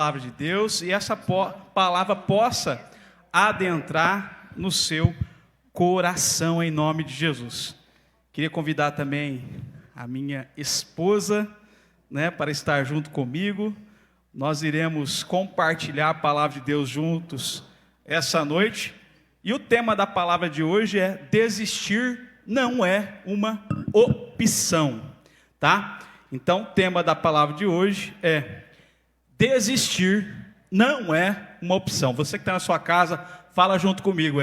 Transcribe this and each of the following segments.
Palavra de Deus e essa palavra possa adentrar no seu coração em nome de Jesus. Queria convidar também a minha esposa, para estar junto comigo. Nós iremos compartilhar a palavra de Deus juntos essa noite. E o tema da palavra de hoje é: desistir não é uma opção, tá? Então, o tema da palavra de hoje é: desistir não é uma opção. Você que está na sua casa, fala junto comigo,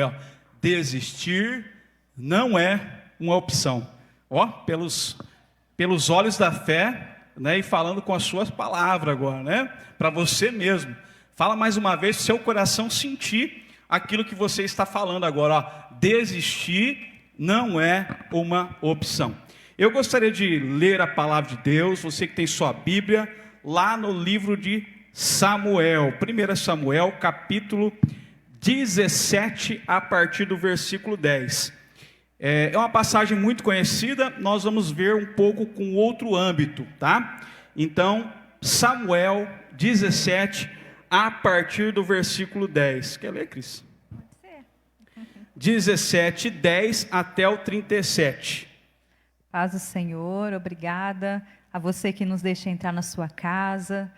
desistir não é uma opção. Pelos olhos da fé, e falando com as suas palavras agora, para você mesmo. Fala mais uma vez, seu coração sentir aquilo que você está falando agora, desistir não é uma opção. Eu gostaria de ler a palavra de Deus, você que tem sua Bíblia, lá no livro de Samuel, 1 Samuel, capítulo 17, a partir do versículo 10. É uma passagem muito conhecida, nós vamos ver um pouco com outro âmbito, tá? Então, Samuel 17, a partir do versículo 10. Quer ler, Cris? Pode ser. 17, 10 até o 37. Paz do Senhor, obrigada a você que nos deixa entrar na sua casa,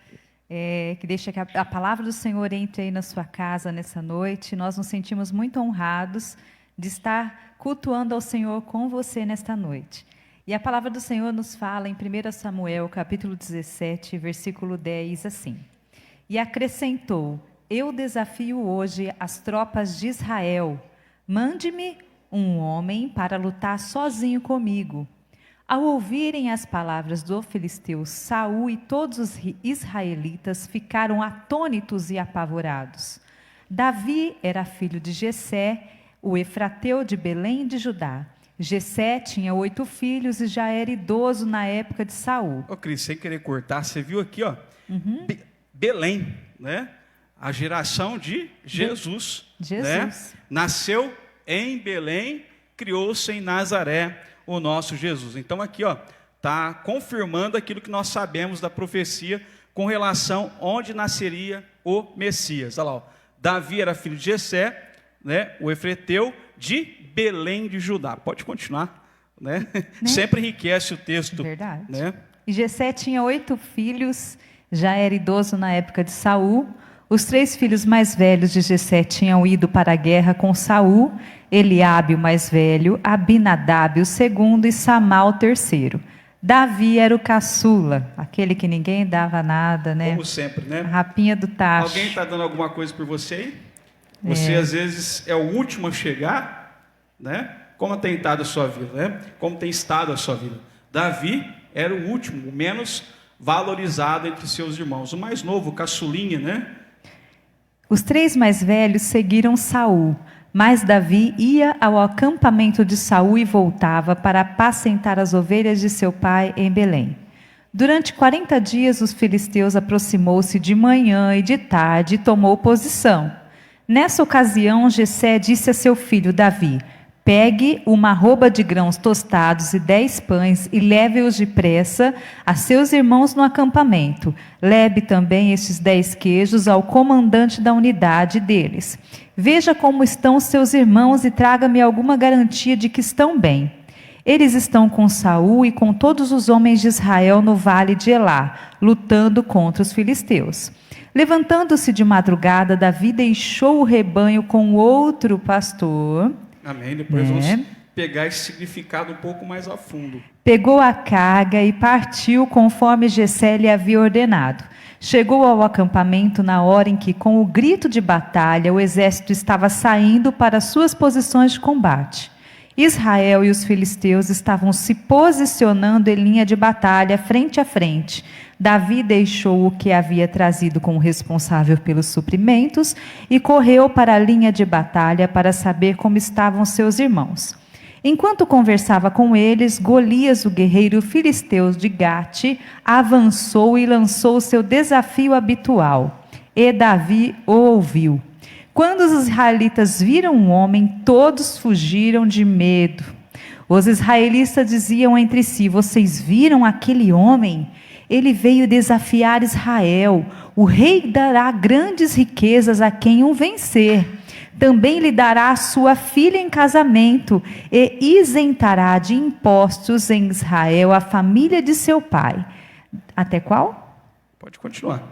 que deixa que a palavra do Senhor entre aí na sua casa nessa noite. Nós nos sentimos muito honrados de estar cultuando ao Senhor com você nesta noite. E a palavra do Senhor nos fala em 1 Samuel, capítulo 17, versículo 10, assim: E acrescentou: Eu desafio hoje as tropas de Israel, mande-me um homem para lutar sozinho comigo. Ao ouvirem as palavras do filisteu, Saul e todos os israelitas ficaram atônitos e apavorados. Davi era filho de Jessé, o efrateu de Belém de Judá. Jessé tinha 8 filhos e já era idoso na época de Saul. Cris, sem querer cortar, você viu aqui, Belém, a geração de Jesus. Jesus. Nasceu em Belém, criou-se em Nazaré, o nosso Jesus. Então aqui, está confirmando aquilo que nós sabemos da profecia com relação onde nasceria o Messias. Olha lá, Davi era filho de Jessé, o efreteu de Belém de Judá. Pode continuar, Sempre enriquece o texto. Verdade. E Jessé tinha 8 filhos, já era idoso na época de Saul. Os 3 filhos mais velhos de Jessé tinham ido para a guerra com Saul: Eliabe, o mais velho, Abinadab, o segundo, e Samal, o terceiro. Davi era o caçula, aquele que ninguém dava nada, Como sempre, A rapinha do tacho. Alguém está dando alguma coisa por você aí? Você, às vezes, é o último a chegar, Como tem estado a sua vida, Como tem estado a sua vida. Davi era o último, o menos valorizado entre seus irmãos. O mais novo, o caçulinha, Os 3 mais velhos seguiram Saul, mas Davi ia ao acampamento de Saul e voltava para apacentar as ovelhas de seu pai em Belém. Durante 40 dias os filisteus aproximou-se de manhã e de tarde e tomou posição. Nessa ocasião, Jessé disse a seu filho Davi: Pegue uma arroba de grãos tostados e 10 pães e leve-os depressa a seus irmãos no acampamento. Leve também estes 10 queijos ao comandante da unidade deles. Veja como estão seus irmãos e traga-me alguma garantia de que estão bem. Eles estão com Saul e com todos os homens de Israel no vale de Elá, lutando contra os filisteus. Levantando-se de madrugada, Davi deixou o rebanho com outro pastor. Amém. Depois vamos pegar esse significado um pouco mais a fundo. Pegou a carga e partiu conforme Jessé lhe havia ordenado. Chegou ao acampamento na hora em que, com o grito de batalha, o exército estava saindo para suas posições de combate. Israel e os filisteus estavam se posicionando em linha de batalha, frente a frente. Davi deixou o que havia trazido como responsável pelos suprimentos e correu para a linha de batalha para saber como estavam seus irmãos. Enquanto conversava com eles, Golias, o guerreiro filisteu de Gate, avançou e lançou seu desafio habitual. E Davi o ouviu. Quando os israelitas viram um homem, todos fugiram de medo. Os israelitas diziam entre si: Vocês viram aquele homem? Ele veio desafiar Israel. o rei dará grandes riquezas a quem o vencer. Também lhe dará sua filha em casamento e isentará de impostos em Israel a família de seu pai. Até qual? Pode continuar.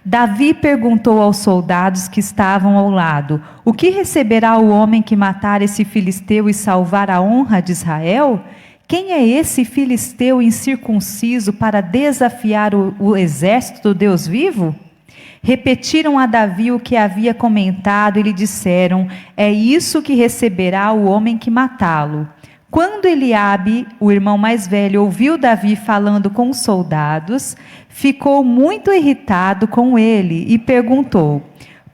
Davi perguntou aos soldados que estavam ao lado: o que receberá o homem que matar esse filisteu e salvar a honra de Israel? Quem é esse filisteu incircunciso para desafiar o exército do Deus vivo? Repetiram a Davi o que havia comentado e lhe disseram: é isso que receberá o homem que matá-lo. Quando Eliabe, o irmão mais velho, ouviu Davi falando com os soldados, ficou muito irritado com ele e perguntou: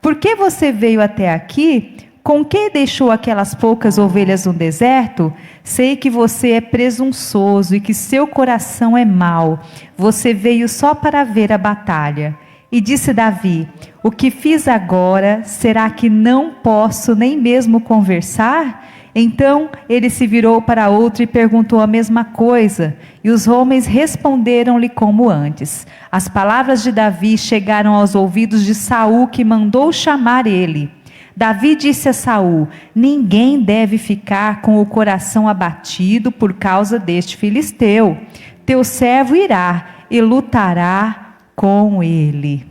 por que você veio até aqui? Com que deixou aquelas poucas ovelhas no deserto? Sei que você é presunçoso e que seu coração é mau. Você veio só para ver a batalha. E disse Davi: o que fiz agora, será que não posso nem mesmo conversar? Então ele se virou para outro e perguntou a mesma coisa. E os homens responderam-lhe como antes. As palavras de Davi chegaram aos ouvidos de Saul, que mandou chamar ele. Davi disse a Saul: ninguém deve ficar com o coração abatido por causa deste filisteu. Teu servo irá e lutará com ele.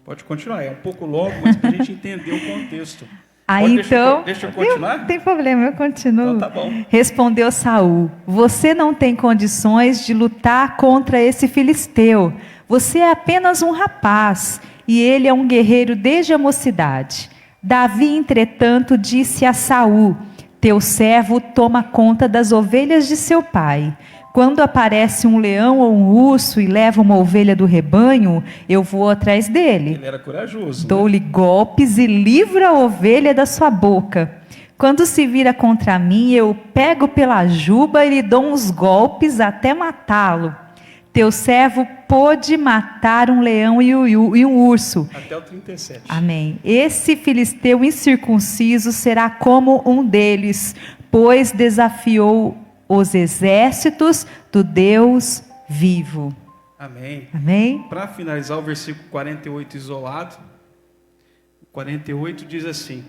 Pode continuar, é um pouco longo, mas para a gente entender o contexto. Aí então, deixa eu continuar? Não tem problema, eu continuo. Então tá bom. Respondeu Saul: você não tem condições de lutar contra esse filisteu. Você é apenas um rapaz, e ele é um guerreiro desde a mocidade. Davi, entretanto, disse a Saul: teu servo toma conta das ovelhas de seu pai. Quando aparece um leão ou um urso e leva uma ovelha do rebanho, eu vou atrás dele. Ele era corajoso. Dou-lhe golpes e livro a ovelha da sua boca. Quando se vira contra mim, eu pego pela juba e lhe dou uns golpes até matá-lo. Teu servo pôde matar um leão e um urso. Até o 37. Amém. Esse filisteu incircunciso será como um deles, pois desafiou os exércitos do Deus vivo. Amém. Amém. Para finalizar o versículo 48 isolado, 48 diz assim: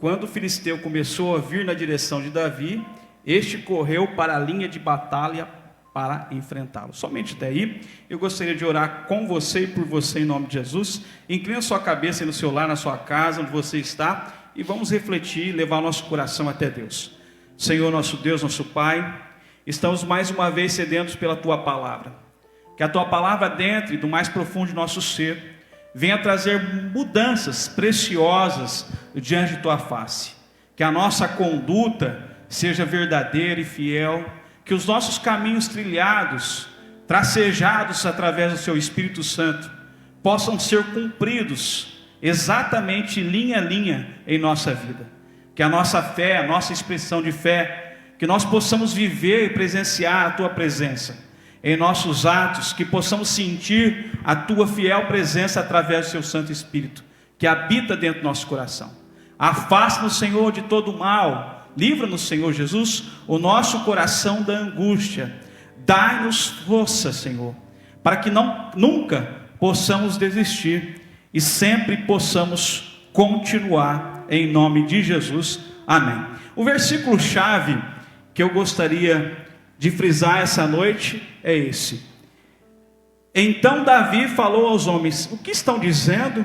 quando o filisteu começou a vir na direção de Davi, este correu para a linha de batalha para enfrentá-lo. Somente daí, eu gostaria de orar com você e por você em nome de Jesus. Inclina a sua cabeça aí no seu lar, na sua casa, onde você está, e vamos refletir e levar nosso coração até Deus. Senhor, nosso Deus, nosso Pai, estamos mais uma vez sedentos pela Tua Palavra. Que a Tua Palavra, dentro do mais profundo de nosso ser, venha trazer mudanças preciosas diante de Tua face. Que a nossa conduta seja verdadeira e fiel. Que os nossos caminhos trilhados, tracejados através do Seu Espírito Santo, possam ser cumpridos exatamente linha a linha em nossa vida. Que a nossa fé, a nossa expressão de fé, que nós possamos viver e presenciar a Tua presença em nossos atos, que possamos sentir a Tua fiel presença através do Seu Santo Espírito, que habita dentro do nosso coração. Afasta-nos, Senhor, de todo o mal, livra-nos, Senhor Jesus, o nosso coração da angústia, dai-nos força, Senhor, para que nunca possamos desistir e sempre possamos continuar em nome de Jesus, amém. O versículo chave que eu gostaria de frisar essa noite é esse: então Davi falou aos homens: o que estão dizendo?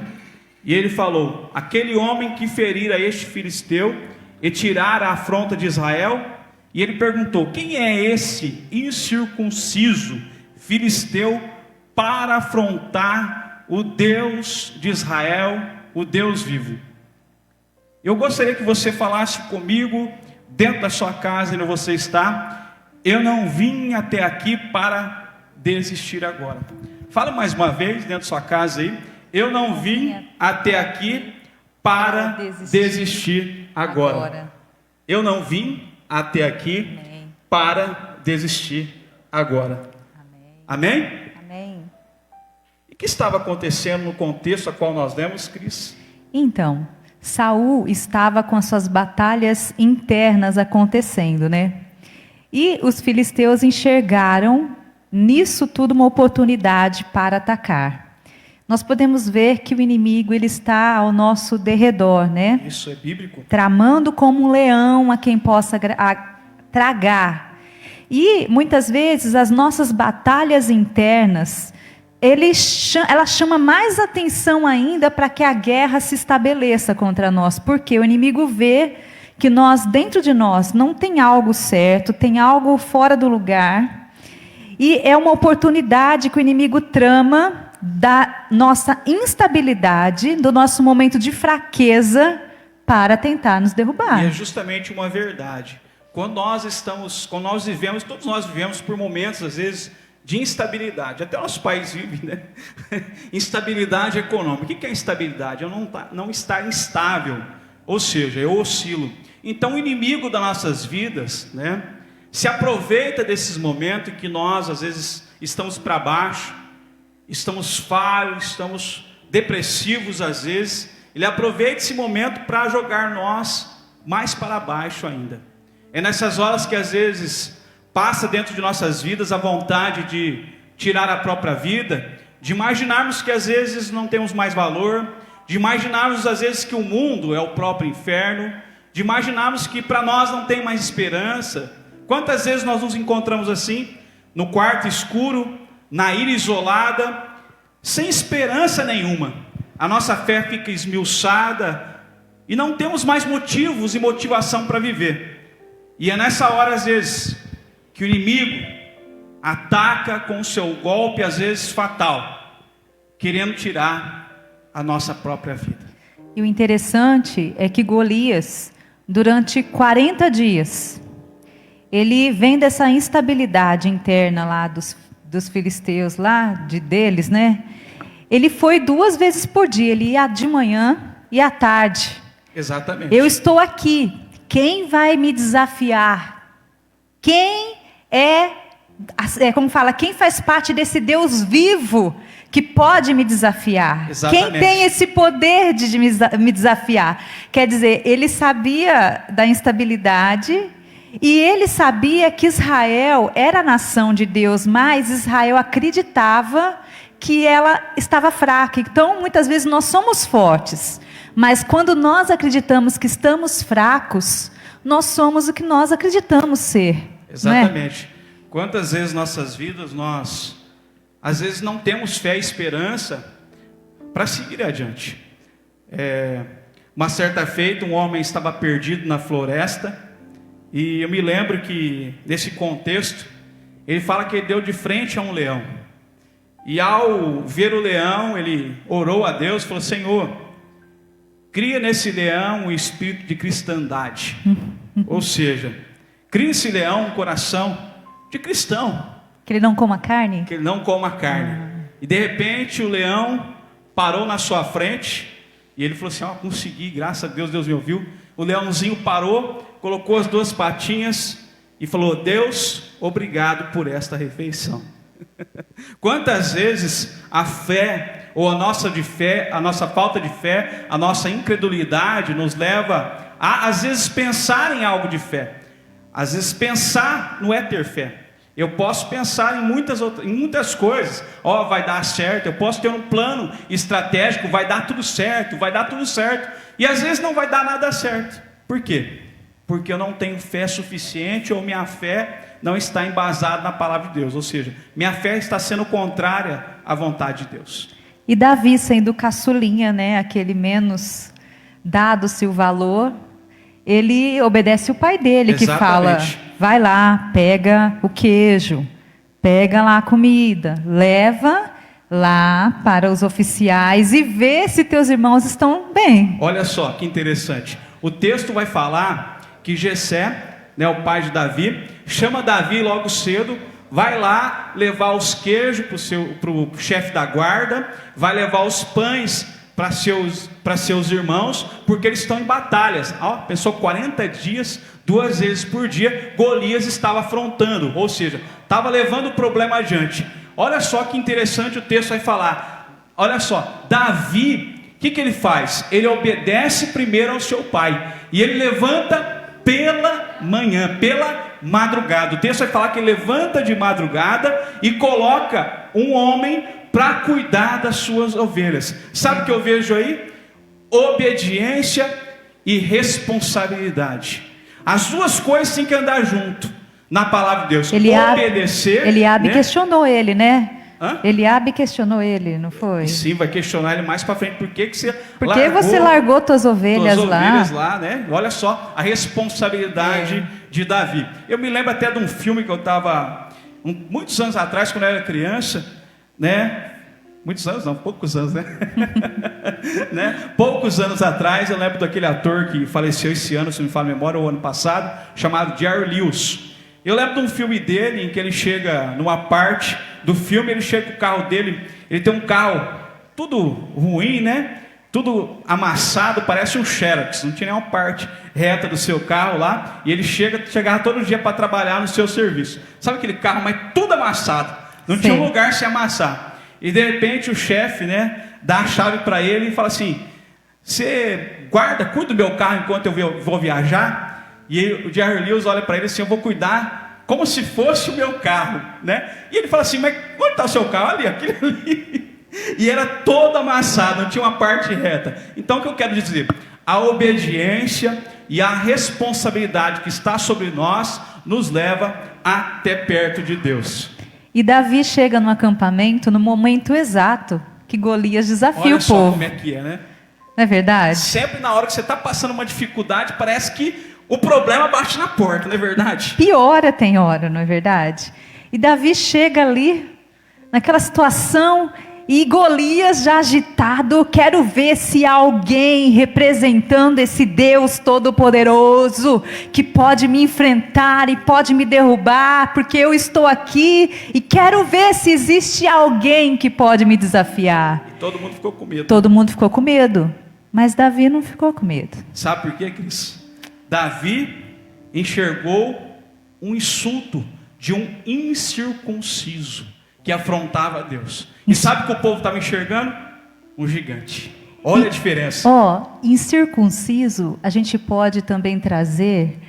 E ele falou: aquele homem que ferir a este filisteu e tirar a afronta de Israel. E ele perguntou: quem é esse incircunciso filisteu para afrontar o Deus de Israel, o Deus vivo? Eu gostaria que você falasse comigo, dentro da sua casa, onde você está: eu não vim até aqui para desistir agora. Fala mais uma vez, dentro da sua casa aí: eu não vim até aqui para desistir agora. Eu não vim até aqui para desistir agora. Amém? Amém. E o que estava acontecendo no contexto a qual nós lemos, Cris? Então, Saul estava com as suas batalhas internas acontecendo, né? E os filisteus enxergaram nisso tudo uma oportunidade para atacar. nós podemos ver que o inimigo ele está ao nosso derredor, né? Isso é bíblico. Tramando como um leão a quem possa tragar. E muitas vezes as nossas batalhas internas, ela chama mais atenção ainda para que a guerra se estabeleça contra nós, porque o inimigo vê que nós, dentro de nós, não tem algo certo, tem algo fora do lugar, e é uma oportunidade que o inimigo trama da nossa instabilidade, do nosso momento de fraqueza, para tentar nos derrubar. E é justamente uma verdade. Quando nós vivemos, todos nós vivemos por momentos, às vezes, de instabilidade. Até o nosso país vive, né? Instabilidade econômica. O que é instabilidade? Eu não estar instável, ou seja, eu oscilo. Então o inimigo das nossas vidas, né, se aproveita desses momentos em que nós, às vezes, estamos para baixo, estamos falhos, estamos depressivos às vezes. Ele aproveita esse momento para jogar nós mais para baixo ainda. É nessas horas que às vezes passa dentro de nossas vidas a vontade de tirar a própria vida, de imaginarmos que às vezes não temos mais valor, de imaginarmos às vezes que o mundo é o próprio inferno, de imaginarmos que para nós não tem mais esperança. Quantas vezes nós nos encontramos assim, no quarto escuro, na ilha isolada, sem esperança nenhuma. A nossa fé fica esmiuçada e não temos mais motivos e motivação para viver. E é nessa hora, às vezes, que o inimigo ataca com o seu golpe, às vezes fatal, querendo tirar a nossa própria vida. E o interessante é que Golias, durante 40 dias, ele vem dessa instabilidade interna lá dos filisteus, deles, né? Ele foi 2 vezes por dia, ele ia de manhã e à tarde. Exatamente. Eu estou aqui, quem vai me desafiar? Quem como fala, quem faz parte desse Deus vivo que pode me desafiar? Exatamente. Quem tem esse poder de me desafiar? Quer dizer, ele sabia da instabilidade e ele sabia que Israel era a nação de Deus, mas Israel acreditava que ela estava fraca. Então, muitas vezes nós somos fortes, mas quando nós acreditamos que estamos fracos, nós somos o que nós acreditamos ser. Exatamente. Quantas vezes nossas vidas nós, às vezes, não temos fé e esperança para seguir adiante. Uma certa feita, um homem estava perdido na floresta, e eu me lembro que, nesse contexto, ele fala que ele deu de frente a um leão. E ao ver o leão, ele orou a Deus e falou: Senhor, cria nesse leão um espírito de cristandade. Ou seja, cria nesse leão um coração de cristão. Que ele não coma carne? Que ele não coma carne. E de repente o leão parou na sua frente, e ele falou assim: consegui, graças a Deus, Deus me ouviu. O leãozinho parou, colocou as 2 patinhas e falou: Deus, obrigado por esta refeição. Quantas vezes a fé, ou a nossa falta de fé, a nossa incredulidade nos leva a, às vezes, pensar em algo de fé. Às vezes pensar não é ter fé. Eu posso pensar em muitas coisas. Vai dar certo. Eu posso ter um plano estratégico, vai dar tudo certo, vai dar tudo certo. E às vezes não vai dar nada certo. Por quê? Porque eu não tenho fé suficiente, ou minha fé não está embasada na palavra de Deus. Ou seja, minha fé está sendo contrária à vontade de Deus. E Davi, sendo caçulinha, né, aquele menos dado-se o valor, ele obedece o pai dele. Exatamente. Que fala: vai lá, pega o queijo, pega lá a comida, leva lá para os oficiais e vê se teus irmãos estão bem. Olha só que interessante. O texto vai falar que Jessé, né, o pai de Davi, chama Davi logo cedo, vai lá levar os queijos para o chefe da guarda, vai levar os pães para seus irmãos, porque eles estão em batalhas. Pensou 40 dias, 2 vezes por dia, Golias estava afrontando, ou seja, estava levando o problema adiante. Olha só que interessante, o texto vai falar. Olha só, Davi, o que ele faz? Ele obedece primeiro ao seu pai, e ele levanta pela manhã, pela madrugada. O texto vai falar que ele levanta de madrugada e coloca um homem para cuidar das suas ovelhas. Sabe o que eu vejo aí? Obediência e responsabilidade. As duas coisas têm que andar junto na palavra de Deus. Obedecer. Eliabe, né? Questionou ele, né? Hã? Eliabe questionou ele, não foi? Sim, vai questionar ele mais para frente. Por que você largou tuas ovelhas lá, né? Olha só a responsabilidade de Davi. Eu me lembro até de um filme que eu estava muitos anos atrás, quando eu era criança, né? Muitos anos, não, poucos anos, né? Né? Poucos anos atrás, eu lembro daquele ator que faleceu esse ano, se não me falha a memória, ou ano passado, chamado Jerry Lewis. Eu lembro de um filme dele, em que ele chega, numa parte do filme, ele chega com o carro dele, ele tem um carro tudo ruim, né? Tudo amassado, parece um Xerox, não tinha nenhuma parte reta do seu carro lá, e ele chegava todo dia para trabalhar no seu serviço. Sabe aquele carro, mas tudo amassado, não tinha um lugar se amassar. E de repente o chefe, né, dá a chave para ele e fala assim: você cuida do meu carro enquanto eu vou viajar? E aí, o Jerry Lewis olha para ele assim: eu vou cuidar como se fosse o meu carro, né? E ele fala assim: mas onde está o seu carro? Ali, aquele ali. E era todo amassado, não tinha uma parte reta. Então o que eu quero dizer? A obediência e a responsabilidade que está sobre nós nos leva até perto de Deus. E Davi chega no acampamento no momento exato que Golias desafia Olha o só povo. como é que é, né? Não é verdade? Sempre na hora que você está passando uma dificuldade, parece que o problema bate na porta, não é verdade? Piora tem hora, não é verdade? E Davi chega ali, naquela situação, e Golias já agitado. Quero ver se há alguém representando esse Deus Todo-Poderoso que pode me enfrentar e pode me derrubar, porque eu estou aqui e quero ver se existe alguém que pode me desafiar. E todo mundo ficou com medo. Todo mundo ficou com medo, mas Davi não ficou com medo. Sabe por quê, Cris? Davi enxergou um insulto de um incircunciso que afrontava a Deus. E sabe o que o povo estava enxergando? Um gigante. Olha a diferença. Incircunciso, a gente pode também trazer.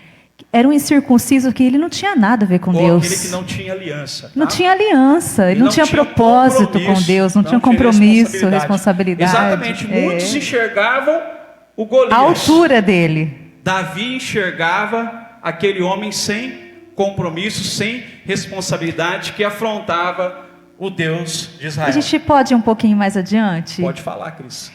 Era um incircunciso que ele não tinha nada a ver com Deus. Aquele que não tinha aliança. Tá? Não tinha aliança, ele não tinha propósito com Deus, não tinha compromisso, responsabilidade. Exatamente, muitos enxergavam o Golias. A altura dele. Davi enxergava aquele homem sem compromisso, sem responsabilidade, que afrontava o Deus de Israel. A gente pode ir um pouquinho mais adiante? Pode falar, Cris.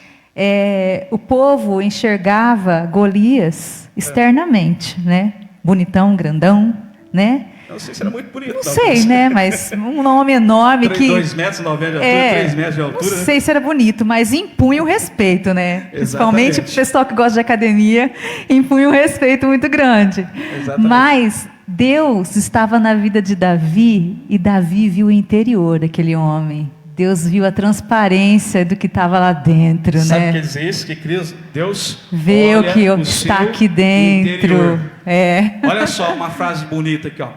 O povo enxergava Golias externamente, né? Bonitão, grandão, né? Não sei se era muito bonito. Não sei, né? Mas um homem enorme que... 2,90 metros de altura, 3 metros de altura. Não sei se era bonito, mas impunha o respeito, né? Principalmente o pessoal que gosta de academia, impunha um respeito muito grande. Exatamente. Mas Deus estava na vida de Davi, e Davi viu o interior daquele homem. Deus viu a transparência do que estava lá dentro, né? Sabe o que quer dizer isso? Que Deus vê o que está aqui dentro. Olha só uma frase bonita aqui, ó.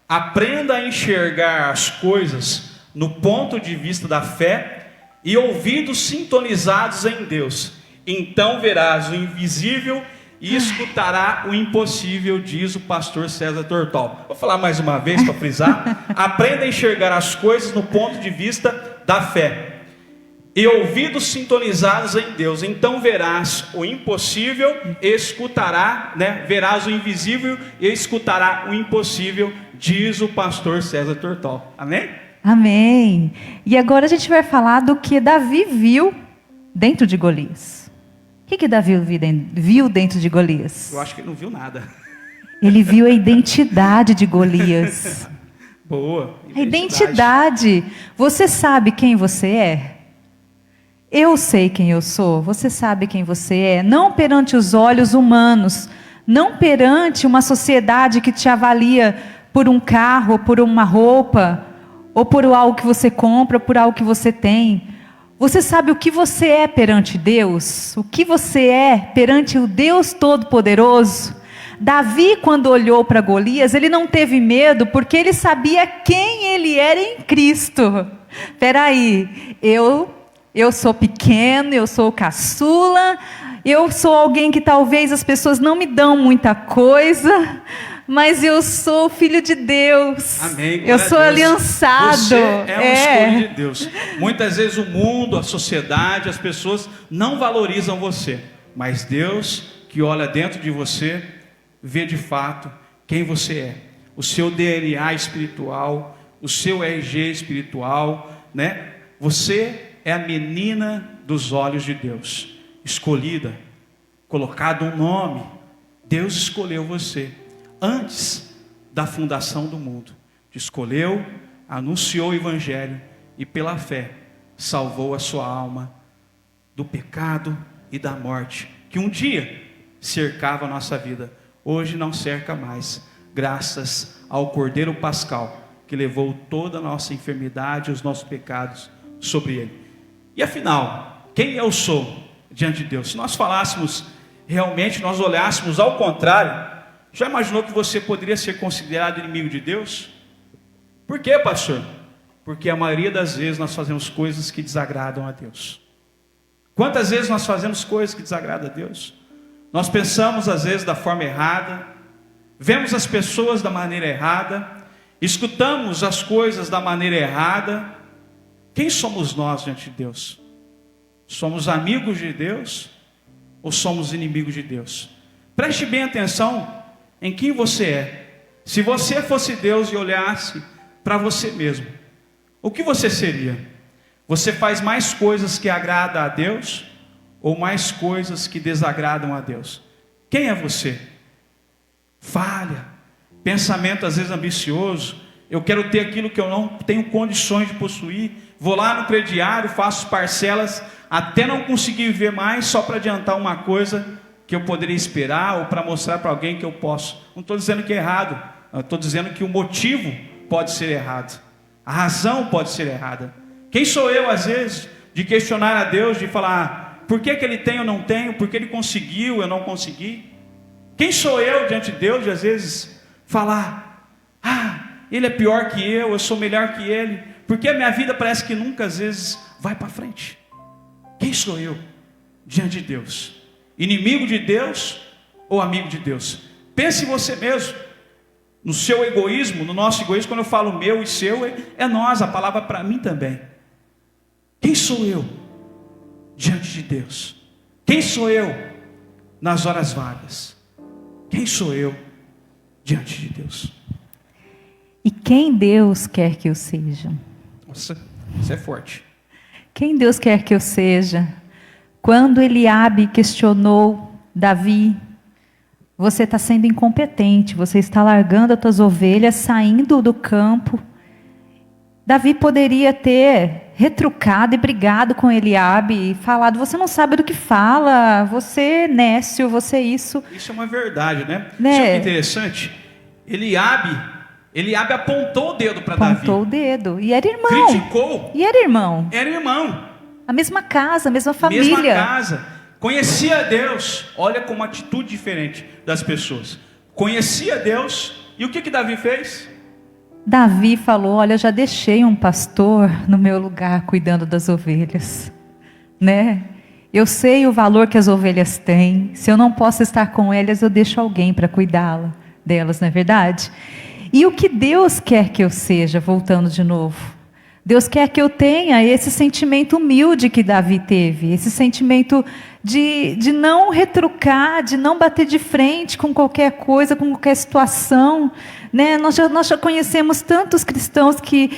Aprenda a enxergar as coisas no ponto de vista da fé e ouvidos sintonizados em Deus. Então verás o invisível e escutará o impossível, diz o pastor César Tortol. Vou falar mais uma vez para frisar. Aprenda a enxergar as coisas no ponto de vista da fé e ouvidos sintonizados em Deus. Então verás o impossível e escutará, né? Verás o invisível e escutará o impossível, diz o pastor César Tortol. Amém? Amém. E agora a gente vai falar do que Davi viu dentro de Golias. O que Davi viu dentro de Golias? Eu acho que ele não viu nada. Ele viu a identidade de Golias. Boa. A identidade. Você sabe quem você é? Eu sei quem eu sou. Você sabe quem você é. Não perante os olhos humanos. Não perante uma sociedade que te avalia por um carro, ou por uma roupa, ou por algo que você compra, por algo que você tem. Você sabe o que você é perante Deus? O que você é perante o Deus Todo-Poderoso? Davi, quando olhou para Golias, ele não teve medo, porque ele sabia quem ele era em Cristo. Espera aí, eu sou pequeno, eu sou caçula, eu sou alguém que talvez as pessoas não me dão muita coisa, mas eu sou filho de Deus. Amém. Eu sou aliançado. Você é um escolhido de Deus. Muitas vezes o mundo, a sociedade, as pessoas não valorizam você, mas Deus, que olha dentro de você, vê de fato quem você é. O seu DNA espiritual, o seu RG espiritual, né? Você é a menina dos olhos de Deus, escolhida, colocado um nome. Deus escolheu você antes da fundação do mundo. Te escolheu, anunciou o evangelho e pela fé salvou a sua alma do pecado e da morte, que um dia cercava a nossa vida. Hoje não cerca mais, graças ao Cordeiro Pascal, que levou toda a nossa enfermidade e os nossos pecados sobre ele. E afinal, quem eu sou diante de Deus? Se nós falássemos realmente, nós olhássemos ao contrário, já imaginou que você poderia ser considerado inimigo de Deus? Por quê, pastor? Porque a maioria das vezes nós fazemos coisas que desagradam a Deus. Quantas vezes nós fazemos coisas que desagradam a Deus? Nós pensamos às vezes da forma errada, vemos as pessoas da maneira errada, escutamos as coisas da maneira errada. Quem somos nós diante de Deus? Somos amigos de Deus ou somos inimigos de Deus? Preste bem atenção em quem você é. Se você fosse Deus e olhasse para você mesmo, o que você seria? Você faz mais coisas que agradam a Deus ou mais coisas que desagradam a Deus? Quem é você? Falha, pensamento às vezes ambicioso. Eu quero ter aquilo que eu não tenho condições de possuir. Vou lá no crediário, faço parcelas até não conseguir viver mais, só para adiantar uma coisa que eu poderia esperar, ou para mostrar para alguém que eu posso. Não estou dizendo que é errado, estou dizendo que o motivo pode ser errado, a razão pode ser errada. Quem sou eu às vezes de questionar a Deus, de falar por que ele tem, eu não tenho, por que ele conseguiu, eu não consegui? Quem sou eu diante de Deus de às vezes falar, ele é pior que eu sou melhor que ele, porque a minha vida parece que nunca às vezes vai para frente? Quem sou eu diante de Deus? Inimigo de Deus ou amigo de Deus? Pense em você mesmo, no seu egoísmo, no nosso egoísmo. Quando eu falo meu e seu, é nós, a palavra para mim também. Quem sou eu diante de Deus? Quem sou eu nas horas vagas? Quem sou eu diante de Deus? E quem Deus quer que eu seja? Nossa, isso é forte. Quem Deus quer que eu seja? Quando Eliabe questionou Davi, você está sendo incompetente, você está largando as tuas ovelhas, saindo do campo. Davi poderia ter retrucado e brigado com Eliabe e falado, você não sabe do que fala, você é nécio, você é isso. Isso é uma verdade, né? Isso é interessante. Eliabe apontou o dedo para Davi. Apontou o dedo. E era irmão. Criticou. E era irmão. Era irmão. A mesma casa, a mesma família. Mesma casa. Conhecia Deus. Olha como atitude diferente das pessoas. Conhecia Deus. E o que Davi fez? Davi falou, olha, eu já deixei um pastor no meu lugar cuidando das ovelhas. Né? Eu sei o valor que as ovelhas têm. Se eu não posso estar com elas, eu deixo alguém para delas, não é verdade? E o que Deus quer que eu seja, voltando de novo? Deus quer que eu tenha esse sentimento humilde que Davi teve, esse sentimento de não retrucar, de não bater de frente com qualquer coisa, com qualquer situação. Né? Nós já conhecemos tantos cristãos que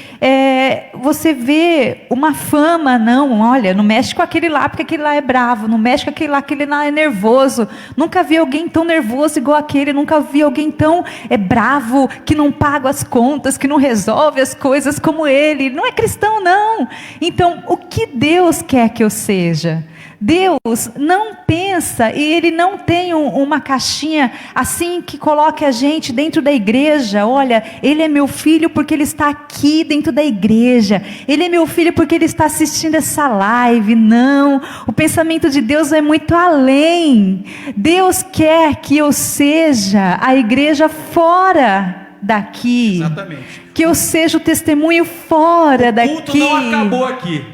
você vê uma fama, olha, não mexe com aquele lá porque aquele lá é bravo, não mexe com aquele lá é nervoso. Nunca vi alguém tão nervoso igual aquele, nunca vi alguém tão bravo, que não paga as contas, que não resolve as coisas como ele. Não é cristão, não. Então, o que Deus quer que eu seja? Deus não pensa e Ele não tem uma caixinha assim que coloque a gente dentro da igreja. Olha, Ele é meu filho porque Ele está aqui dentro da igreja. Ele é meu filho porque Ele está assistindo essa live. Não, o pensamento de Deus é muito além. Deus quer que eu seja a igreja fora daqui. Exatamente. Que eu seja o testemunho fora daqui. O culto não acabou aqui.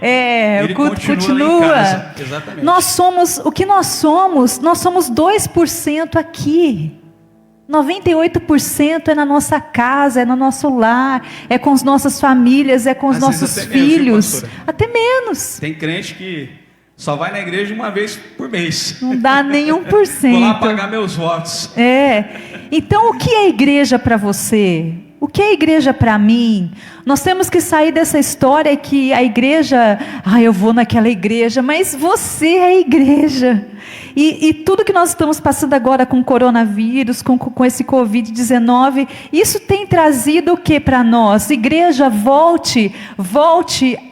O culto continua. Lá em casa. Exatamente. Nós somos, o que nós somos 2% aqui. 98% é na nossa casa, é no nosso lar, é com as nossas famílias, é com os Às nossos vezes até menos, viu, filhos. pastora? Até menos. Tem crente que só vai na igreja uma vez por mês. Não dá nem 1%. Vou lá pagar meus votos. Então, o que é igreja para você? O que é igreja para mim? Nós temos que sair dessa história que a igreja, eu vou naquela igreja, mas você é a igreja. E tudo que nós estamos passando agora com o coronavírus, com esse Covid-19, isso tem trazido o que para nós? Igreja, volte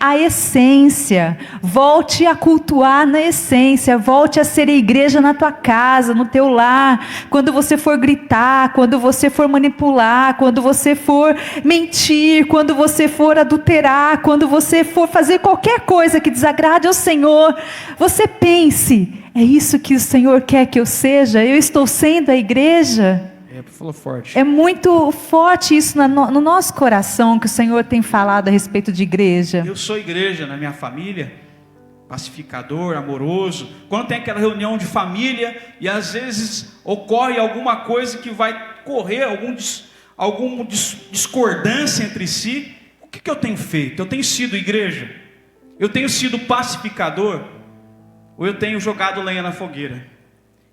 à essência, volte a cultuar na essência, volte a ser a igreja na tua casa, no teu lar, quando você for gritar, quando você for manipular, quando você for mentir, quando você for adulterar, quando você for fazer qualquer coisa que desagrade ao Senhor, você pense, é isso que o Senhor quer que eu seja? Eu estou sendo a igreja? Falou forte. É muito forte isso no nosso coração, que o Senhor tem falado a respeito de igreja. Eu sou igreja na minha família, pacificador, amoroso. Quando tem aquela reunião de família e às vezes ocorre alguma coisa que vai correr, alguma discordância entre si, o que eu tenho feito? Eu tenho sido igreja? Eu tenho sido pacificador? Ou eu tenho jogado lenha na fogueira?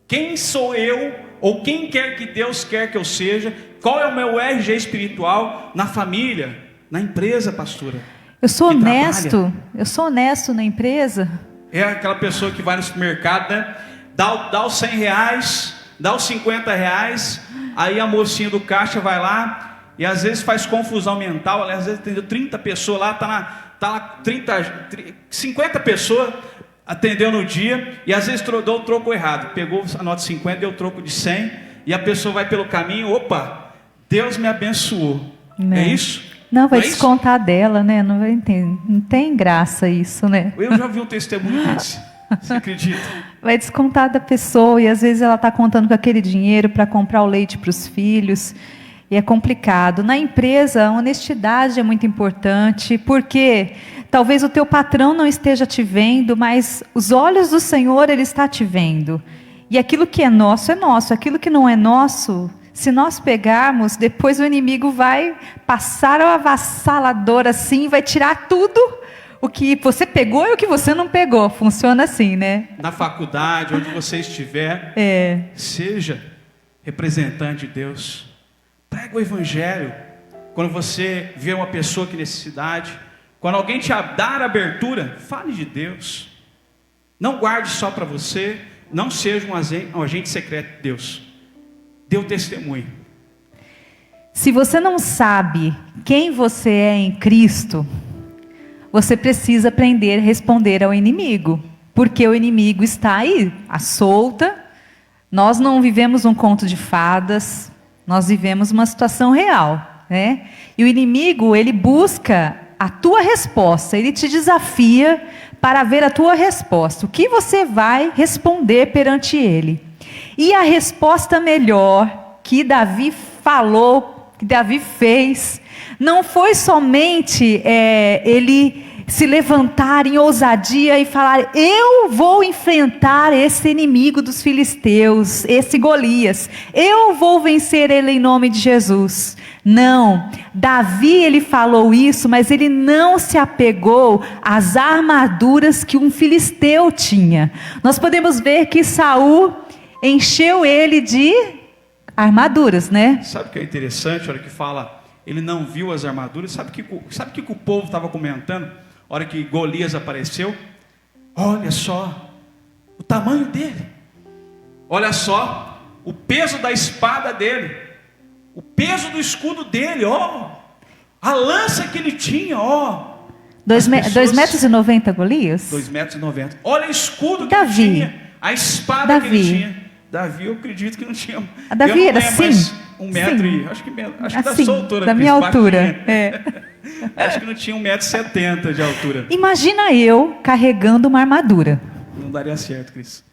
Quem sou eu, ou quem quer que Deus quer que eu seja? Qual é o meu RG espiritual na família, na empresa, pastora? Eu sou honesto na empresa? É aquela pessoa que vai no supermercado, né? Dá os R$100, dá os R$50, aí a mocinha do caixa vai lá, e às vezes faz confusão mental, às vezes tem 30 pessoas lá, tá lá 50 pessoas, atendeu no dia, e às vezes deu o troco errado, pegou a nota de 50, deu o troco de 100, e a pessoa vai pelo caminho, opa, Deus me abençoou, é isso? Não, vai descontar dela, né? Não vai entender, não tem graça isso, né? Eu já vi um testemunho desse, você acredita? Vai descontar da pessoa, e às vezes ela está contando com aquele dinheiro para comprar o leite para os filhos, e é complicado. Na empresa, a honestidade é muito importante, porque talvez o teu patrão não esteja te vendo, mas os olhos do Senhor, Ele está te vendo. E aquilo que é nosso, aquilo que não é nosso, se nós pegarmos, depois o inimigo vai passar o avassalador assim, vai tirar tudo, o que você pegou e o que você não pegou. Funciona assim, né? Na faculdade, onde você estiver, seja representante de Deus. Prega o evangelho. Quando você vê uma pessoa que necessidade, quando alguém te dar abertura, fale de Deus. Não guarde só para você, não seja um agente secreto de Deus. Dê o testemunho. Se você não sabe quem você é em Cristo, você precisa aprender a responder ao inimigo, porque o inimigo está aí, à solta. Nós não vivemos um conto de fadas, nós vivemos uma situação real, né? E o inimigo, ele busca a tua resposta, ele te desafia para ver a tua resposta, o que você vai responder perante ele. E a resposta melhor que Davi falou, que Davi fez, não foi somente ele se levantar em ousadia e falar: eu vou enfrentar esse inimigo dos filisteus, esse Golias, eu vou vencer ele em nome de Jesus. Não, Davi, ele falou isso, mas ele não se apegou às armaduras que um filisteu tinha. Nós podemos ver que Saul encheu ele de armaduras, né? Sabe o que é interessante? A hora que fala, ele não viu as armaduras. Sabe o que o povo estava comentando? A hora que Golias apareceu, olha só o tamanho dele, olha só o peso da espada dele, o peso do escudo dele, a lança que ele tinha, 2,90 metros Golias? 2,90 metros, olha o escudo que Davi. ele tinha, a espada que ele tinha. Davi, eu acredito que não tinha. A Davi era assim? Metro e acho que da assim, sua altura, da minha altura. Acho que não tinha 1,70 m de altura. Imagina eu carregando uma armadura. Não daria certo, Cris.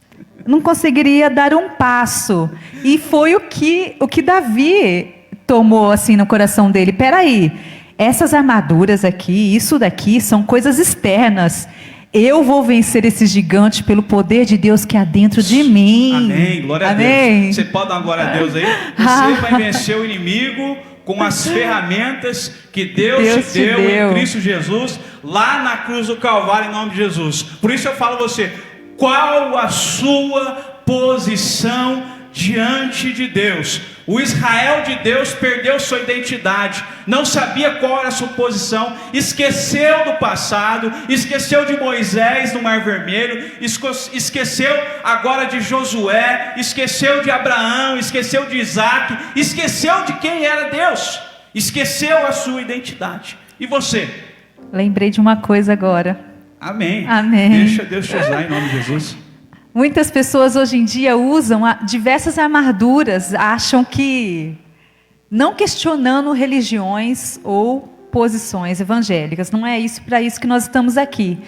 Não conseguiria dar um passo. E foi o que Davi tomou assim no coração dele. Peraí, essas armaduras aqui, isso daqui são coisas externas. eu vou vencer esse gigante pelo poder de Deus que há dentro de mim. Amém, glória a Deus. Você pode dar uma glória a Deus aí? Você vai vencer o inimigo com as ferramentas que Deus te deu em Cristo Jesus, lá na cruz do Calvário, em nome de Jesus. Por isso eu falo a você, qual a sua posição diante de Deus? O Israel de Deus perdeu sua identidade, não sabia qual era a sua posição, esqueceu do passado, esqueceu de Moisés no Mar Vermelho, esqueceu agora de Josué, esqueceu de Abraão, esqueceu de Isaac, esqueceu de quem era Deus, esqueceu a sua identidade. E você? Lembrei de uma coisa agora. Amém. Amém. Deixa Deus te usar em nome de Jesus. Muitas pessoas hoje em dia usam diversas armaduras, acham que, não questionando religiões ou posições evangélicas, não é isso para isso que nós estamos aqui.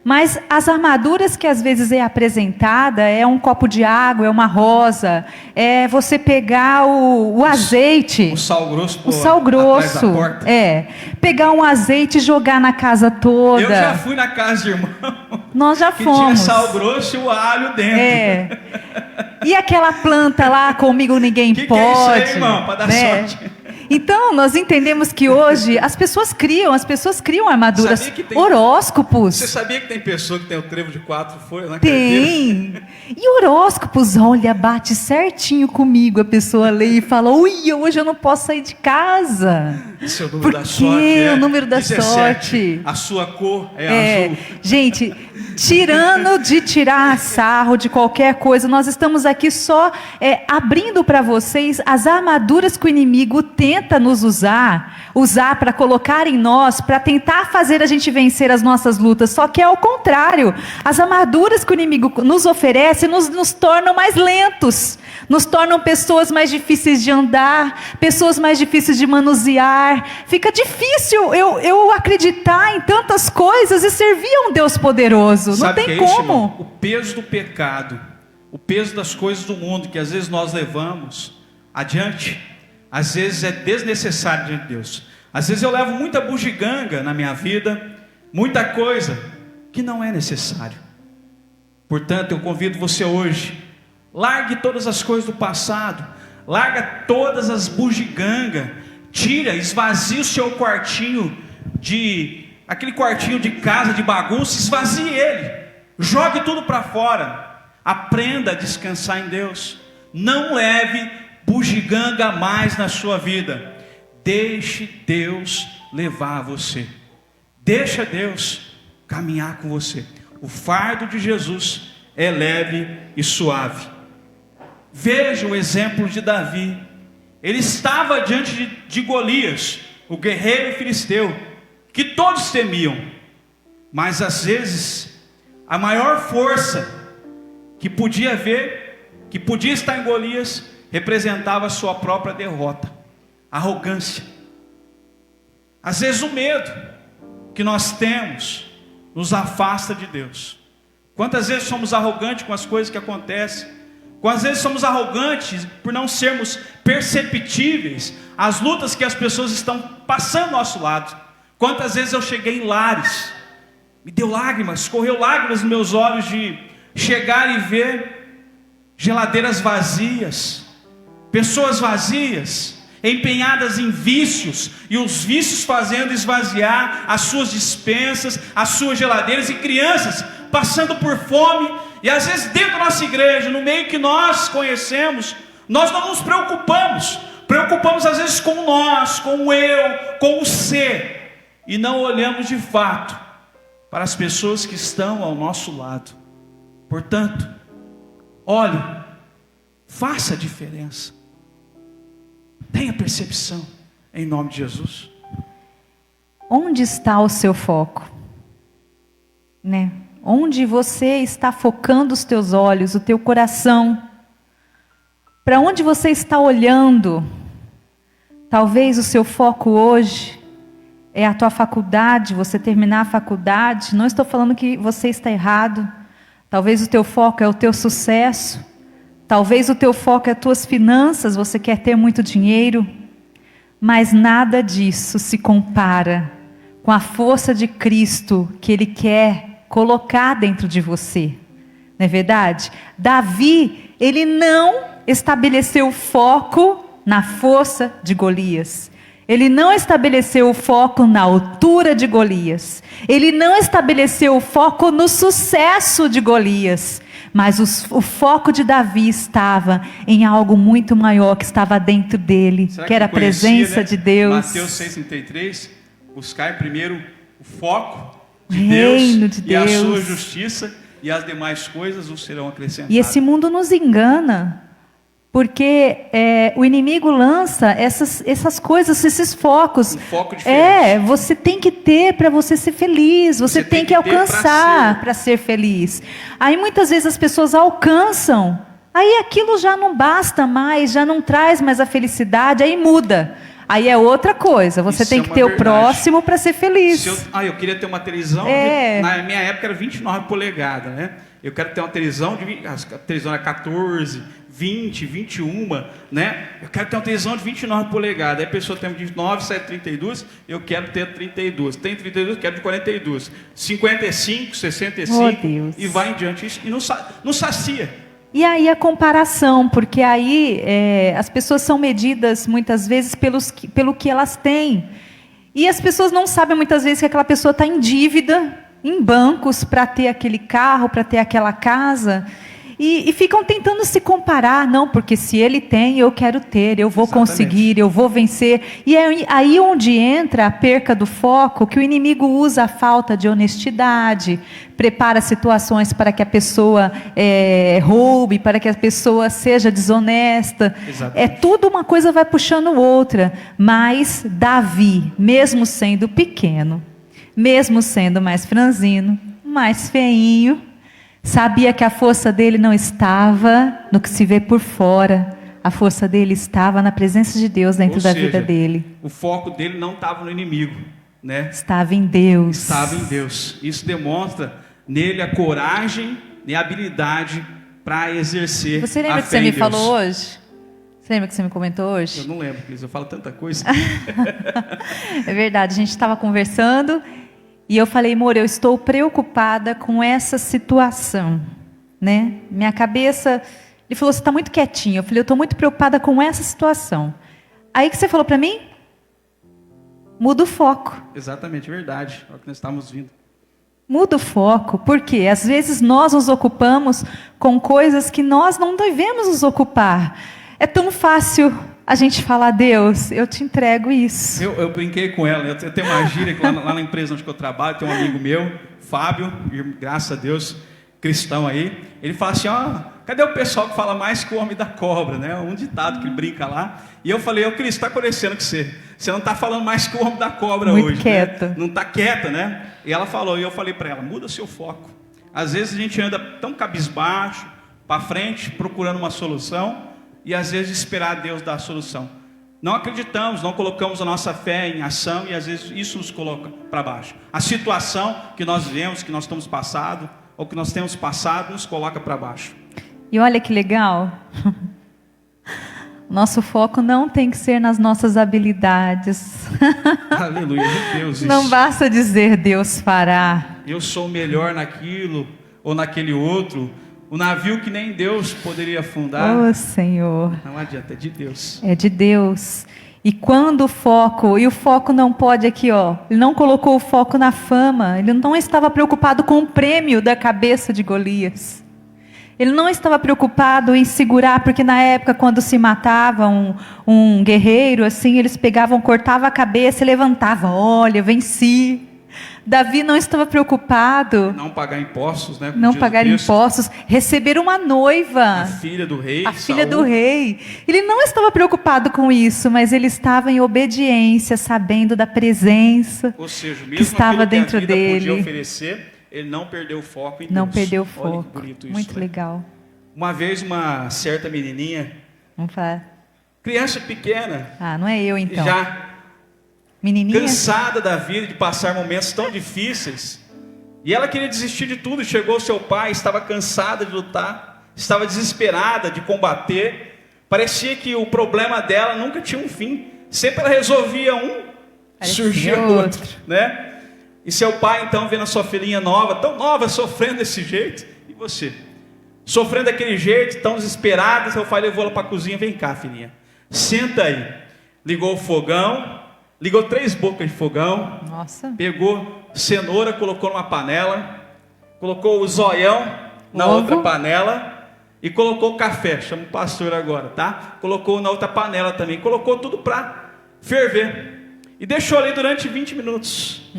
Mas as armaduras que às vezes é apresentada é um copo de água, é uma rosa, é você pegar o azeite. O sal grosso. O sal grosso. Pegar um azeite e jogar na casa toda. Eu já fui na casa de irmão. Nós já fomos. Que tinha sal grosso e o alho dentro. E aquela planta lá, comigo ninguém pode. Que é isso aí, irmão, para dar sorte. Então, nós entendemos que hoje as pessoas criam armaduras, horóscopos. Você sabia que tem pessoa que tem o trevo de 4 folhas na Tem. E horóscopos, olha, bate certinho comigo. A pessoa lê e fala, ui, hoje eu não posso sair de casa. Esse é o número da sorte. O número da 17. sorte. A sua cor é azul. Gente, tirando de tirar sarro de qualquer coisa, nós estamos aqui só abrindo para vocês as armaduras que o inimigo tenta nos usar para colocar em nós, para tentar fazer a gente vencer as nossas lutas, só que é o contrário. As armaduras que o inimigo nos oferece nos tornam mais lentos, nos tornam pessoas mais difíceis de andar, pessoas mais difíceis de manusear. Fica difícil eu acreditar em tantas coisas e servir a um Deus poderoso. Não tem como. O peso do pecado, o peso das coisas do mundo que às vezes nós levamos adiante, às vezes é desnecessário diante de Deus. Às vezes eu levo muita bugiganga na minha vida, muita coisa que não é necessário. Portanto, eu convido você hoje, largue todas as coisas do passado, larga todas as bugigangas, tira, esvazie o seu quartinho aquele quartinho de casa, de bagunça, esvazie ele, jogue tudo para fora, aprenda a descansar em Deus, não leve bugiganga mais na sua vida, deixe Deus levar você, deixa Deus caminhar com você. O fardo de Jesus é leve e suave. Veja o exemplo de Davi. Ele estava diante de Golias, o guerreiro filisteu, que todos temiam, mas às vezes a maior força que podia estar em Golias representava a sua própria derrota, arrogância. Às vezes o medo que nós temos nos afasta de Deus. Quantas vezes somos arrogantes com as coisas que acontecem? Quantas vezes somos arrogantes por não sermos perceptíveis às lutas que as pessoas estão passando ao nosso lado? Quantas vezes eu cheguei em lares, me deu lágrimas, correu lágrimas nos meus olhos de chegar e ver geladeiras vazias, pessoas vazias, empenhadas em vícios, e os vícios fazendo esvaziar as suas despensas, as suas geladeiras, e crianças passando por fome. E às vezes dentro da nossa igreja, no meio que nós conhecemos, nós não nos preocupamos às vezes com nós, com o eu, com o ser, e não olhamos de fato para as pessoas que estão ao nosso lado. Portanto, olhe, faça a diferença, tenha percepção, em nome de Jesus. Onde está o seu foco? Onde você está focando os teus olhos, o teu coração? Para onde você está olhando? Talvez o seu foco hoje é a tua faculdade, você terminar a faculdade. Não estou falando que você está errado. Talvez o teu foco é o teu sucesso. Talvez o teu foco é as tuas finanças, você quer ter muito dinheiro. Mas nada disso se compara com a força de Cristo que Ele quer colocar dentro de você. Não é verdade? Davi, ele não estabeleceu foco na força de Golias. Ele não estabeleceu o foco na altura de Golias. Ele não estabeleceu o foco no sucesso de Golias. Mas o foco de Davi estava em algo muito maior que estava dentro dele, que era a presença de Deus. Mateus 6,33, buscar primeiro o foco de Reino Deus de e a Deus. sua justiça, e as demais coisas os serão acrescentadas. E esse mundo nos engana, porque o inimigo lança essas coisas, esses focos. Um foco diferente. Você tem que ter para você ser feliz, você tem que alcançar para ser feliz. Aí muitas vezes as pessoas alcançam, aí aquilo já não basta mais, já não traz mais a felicidade, aí muda. Aí é outra coisa, você tem que ter o próximo para ser feliz. Eu queria ter uma televisão, na minha época era 29 polegadas, né? Eu quero ter uma televisão, a televisão era 14, 20, 21, né? Eu quero ter uma televisão de 29 polegadas. Aí a pessoa tem 29, 7, 32, eu quero ter 32. Tem 32, eu quero de 42. 55, 65, oh, Deus. E vai em diante. Isso, e não sacia. E aí a comparação, porque aí as pessoas são medidas muitas vezes pelo que elas têm. E as pessoas não sabem muitas vezes que aquela pessoa está em dívida, em bancos, para ter aquele carro, para ter aquela casa. E ficam tentando se comparar, não, porque se ele tem, eu quero ter, eu vou conseguir, eu vou vencer. E é aí onde entra a perca do foco, que o inimigo usa a falta de honestidade, prepara situações para que a pessoa roube, para que a pessoa seja desonesta. Exatamente. Tudo uma coisa vai puxando outra. Mas Davi, mesmo sendo pequeno, mesmo sendo mais franzino, mais feinho, sabia que a força dele não estava no que se vê por fora. A força dele estava na presença de Deus dentro da vida dele. O foco dele não estava no inimigo, né? Estava em Deus. Estava em Deus. Isso demonstra nele a coragem e a habilidade para exercer. Você lembra que você me falou hoje? Você lembra que você me comentou hoje? Eu não lembro, Cris. Eu falo tanta coisa. É verdade. A gente estava conversando. E eu falei, amor, eu estou preocupada com essa situação, né? Minha cabeça... Ele falou, você está muito quietinho. Eu falei, eu estou muito preocupada com essa situação. Aí que você falou para mim? Muda o foco. Exatamente, verdade. É o que nós estávamos vindo. Muda o foco, porque às vezes nós nos ocupamos com coisas que nós não devemos nos ocupar. É tão fácil a gente falar, Deus, eu te entrego isso. Eu brinquei com ela, eu tenho uma gíria que lá na empresa onde eu trabalho, tem um amigo meu, Fábio, graças a Deus, cristão aí, ele fala assim, cadê o pessoal que fala mais que o homem da cobra, né? Um ditado que ele brinca lá. E eu falei, Cristo, está acontecendo com você? Você não está falando mais que o homem da cobra muito hoje, quieta. Né? Não está quieta, né? E ela falou, e eu falei para ela, muda o seu foco. Às vezes a gente anda tão cabisbaixo, para frente, procurando uma solução, e às vezes esperar Deus dar a solução. Não acreditamos, não colocamos a nossa fé em ação, e às vezes isso nos coloca para baixo. A situação que nós vivemos, que nós estamos passando, ou que nós temos passado, nos coloca para baixo. E olha que legal. Nosso foco não tem que ser nas nossas habilidades. Aleluia, de Deus. Não isso. Basta dizer Deus fará. Eu sou melhor naquilo ou naquele outro. O navio que nem Deus poderia afundar. Oh, Senhor. Não adianta, é de Deus. É de Deus. E quando o foco não pode aqui, ele não colocou o foco na fama, ele não estava preocupado com o prêmio da cabeça de Golias. Ele não estava preocupado em segurar, porque na época quando se matava um guerreiro, assim, eles pegavam, cortavam a cabeça e levantavam, olha, venci. Davi não estava preocupado. Não pagar impostos, né? Não pagar impostos, receber uma noiva. A filha do rei. A filha do rei. Ele não estava preocupado com isso, mas ele estava em obediência, sabendo da presença. Ou seja, mesmo que estava dentro que a vida dele. Podia oferecer, ele não perdeu o foco em Deus. Não perdeu o foco. Olha que bonito isso, muito né? legal. Uma vez uma certa menininha, vamos falar. Criança pequena. Não é eu então. Já menininha, cansada da vida, de passar momentos tão difíceis. E ela queria desistir de tudo. Chegou o seu pai, estava cansada de lutar, estava desesperada de combater. Parecia que o problema dela nunca tinha um fim. Sempre ela resolvia surgia outro, né? E seu pai, então, vendo a sua filhinha nova, tão nova, sofrendo desse jeito, e você? Sofrendo daquele jeito, tão desesperada, seu pai levou ela para a cozinha, vem cá, filhinha, senta aí. Ligou o fogão, ligou 3 bocas de fogão, Nossa. Pegou cenoura, colocou numa panela, colocou o zoião na outra panela e colocou o café, chama o pastor agora, tá? Colocou na outra panela também, colocou tudo para ferver e deixou ali durante 20 minutos.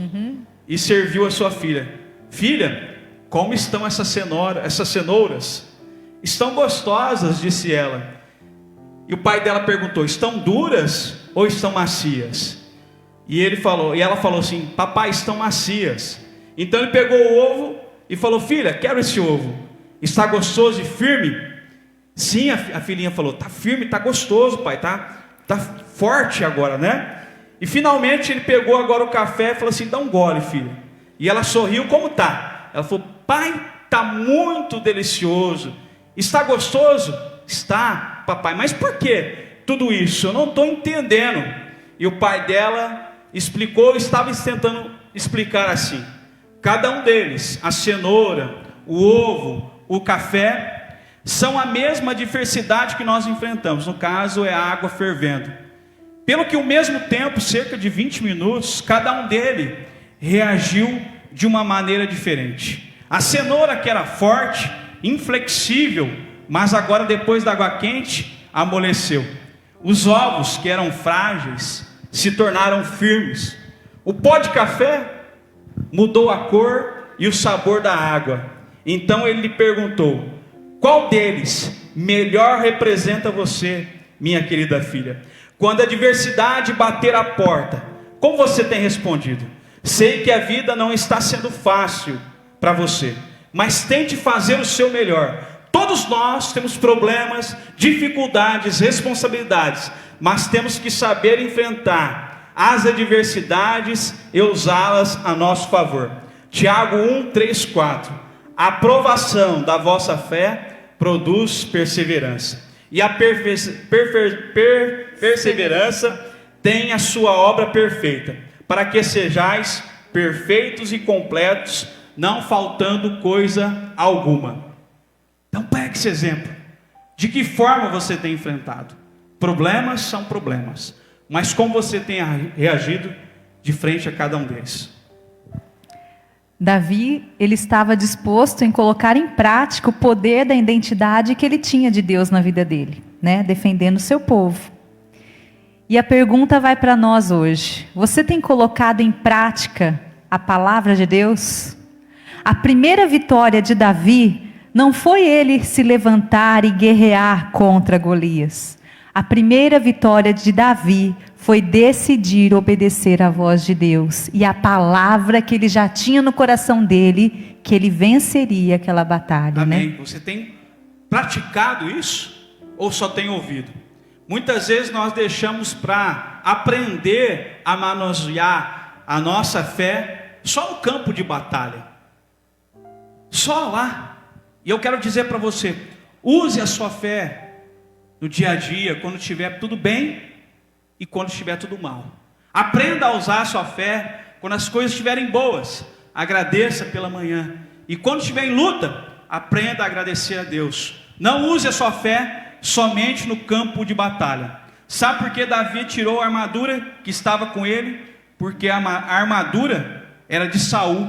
E serviu a sua filha. Filha, como estão essas cenouras? Estão gostosas, disse ela. E o pai dela perguntou, estão duras ou estão macias? E ela falou assim, papai, estão macias. Então ele pegou o ovo e falou, filha, quero esse ovo. Está gostoso e firme? Sim, a filhinha falou, está firme, está gostoso, pai, tá forte agora, né? E finalmente ele pegou agora o café e falou assim, dá um gole, filha. E ela sorriu, como tá? Ela falou, pai, está muito delicioso. Está gostoso? Está, papai. Mas por que tudo isso? Eu não estou entendendo. E o pai dela explicou, estava tentando explicar assim. Cada um deles, a cenoura, o ovo, o café, são a mesma diversidade que nós enfrentamos. No caso é a água fervendo. Pelo que ao mesmo tempo, cerca de 20 minutos, cada um deles reagiu de uma maneira diferente. A cenoura, que era forte, inflexível, mas agora depois da água quente, amoleceu. Os ovos, que eram frágeis, se tornaram firmes. O pó de café mudou a cor e o sabor da água. Então ele lhe perguntou, qual deles melhor representa você, minha querida filha? Quando a adversidade bater a porta, como você tem respondido? Sei que a vida não está sendo fácil para você, mas tente fazer o seu melhor. Todos nós temos problemas, dificuldades, responsabilidades, mas temos que saber enfrentar as adversidades e usá-las a nosso favor. Tiago 1, 3, 4. A aprovação da vossa fé produz perseverança. E a perseverança tem a sua obra perfeita, para que sejais perfeitos e completos, não faltando coisa alguma. Então pegue esse exemplo. De que forma você tem enfrentado? Problemas são problemas, mas como você tem reagido de frente a cada um deles? Davi, ele estava disposto em colocar em prática o poder da identidade que ele tinha de Deus na vida dele, né? Defendendo o seu povo. E a pergunta vai para nós hoje. Você tem colocado em prática a palavra de Deus? A primeira vitória de Davi não foi ele se levantar e guerrear contra Golias. A primeira vitória de Davi foi decidir obedecer à voz de Deus e a palavra que ele já tinha no coração dele, que ele venceria aquela batalha. Amém. Né? Você tem praticado isso ou só tem ouvido? Muitas vezes nós deixamos para aprender a manusear a nossa fé só no campo de batalha. Só lá. E eu quero dizer para você, use a sua fé no dia a dia, quando estiver tudo bem e quando estiver tudo mal. Aprenda a usar a sua fé quando as coisas estiverem boas. Agradeça pela manhã. E quando estiver em luta, aprenda a agradecer a Deus. Não use a sua fé somente no campo de batalha. Sabe por que Davi tirou a armadura que estava com ele? Porque a armadura era de Saul,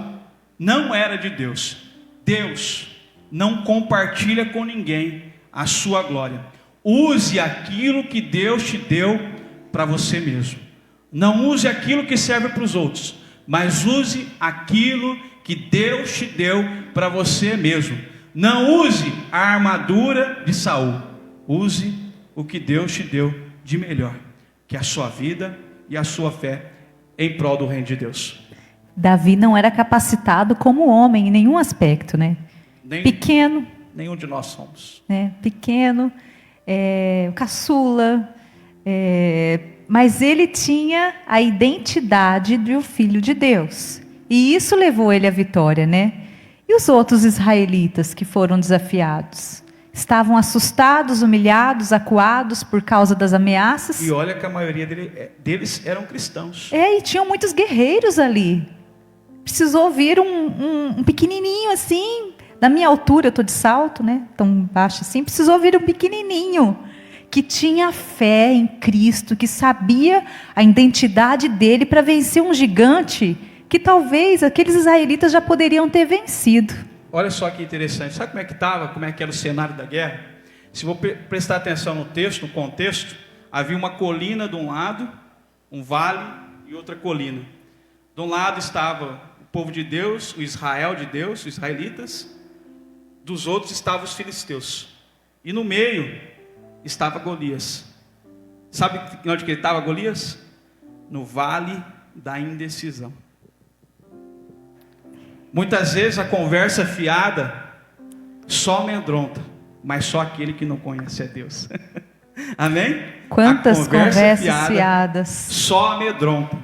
não era de Deus. Deus não compartilha com ninguém a sua glória. Use aquilo que Deus te deu para você mesmo. Não use aquilo que serve para os outros, mas use aquilo que Deus te deu para você mesmo. Não use a armadura de Saul. Use o que Deus te deu de melhor, que é a sua vida e a sua fé em prol do reino de Deus. Davi não era capacitado como homem em nenhum aspecto, né? Pequeno. Nenhum de nós somos. Né? Pequeno, caçula, mas ele tinha a identidade do filho de Deus. E isso levou ele à vitória, né? E os outros israelitas que foram desafiados? Estavam assustados, humilhados, acuados por causa das ameaças. E olha que a maioria deles eram cristãos. E tinham muitos guerreiros ali. precisou vir um pequenininho assim, da minha altura, eu estou de salto, né? Tão baixo assim, precisou vir um pequenininho, que tinha fé em Cristo, que sabia a identidade dele para vencer um gigante, que talvez aqueles israelitas já poderiam ter vencido. Olha só que interessante, sabe como é que estava, como é que era o cenário da guerra? Se vou prestar atenção no texto, no contexto, havia uma colina de um lado, um vale e outra colina. De um lado estava o povo de Deus, o Israel de Deus, os israelitas, dos outros estavam os filisteus. E no meio estava Golias. Sabe onde que ele estava, Golias? No vale da indecisão. Muitas vezes a conversa fiada só amedronta, mas só aquele que não conhece a Deus. Amém? Quantas conversas fiadas. Só amedronta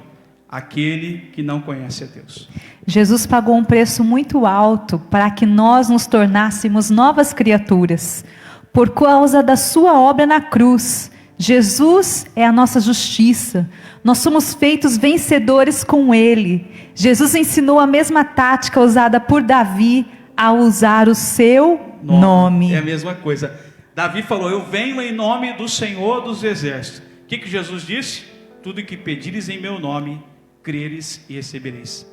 aquele que não conhece a Deus. Jesus pagou um preço muito alto para que nós nos tornássemos novas criaturas. Por causa da sua obra na cruz, Jesus é a nossa justiça. Nós somos feitos vencedores com Ele. Jesus ensinou a mesma tática usada por Davi ao usar o seu nome. É a mesma coisa. Davi falou: eu venho em nome do Senhor dos Exércitos. O que Jesus disse? Tudo que pedires em meu nome, creres e recebereis.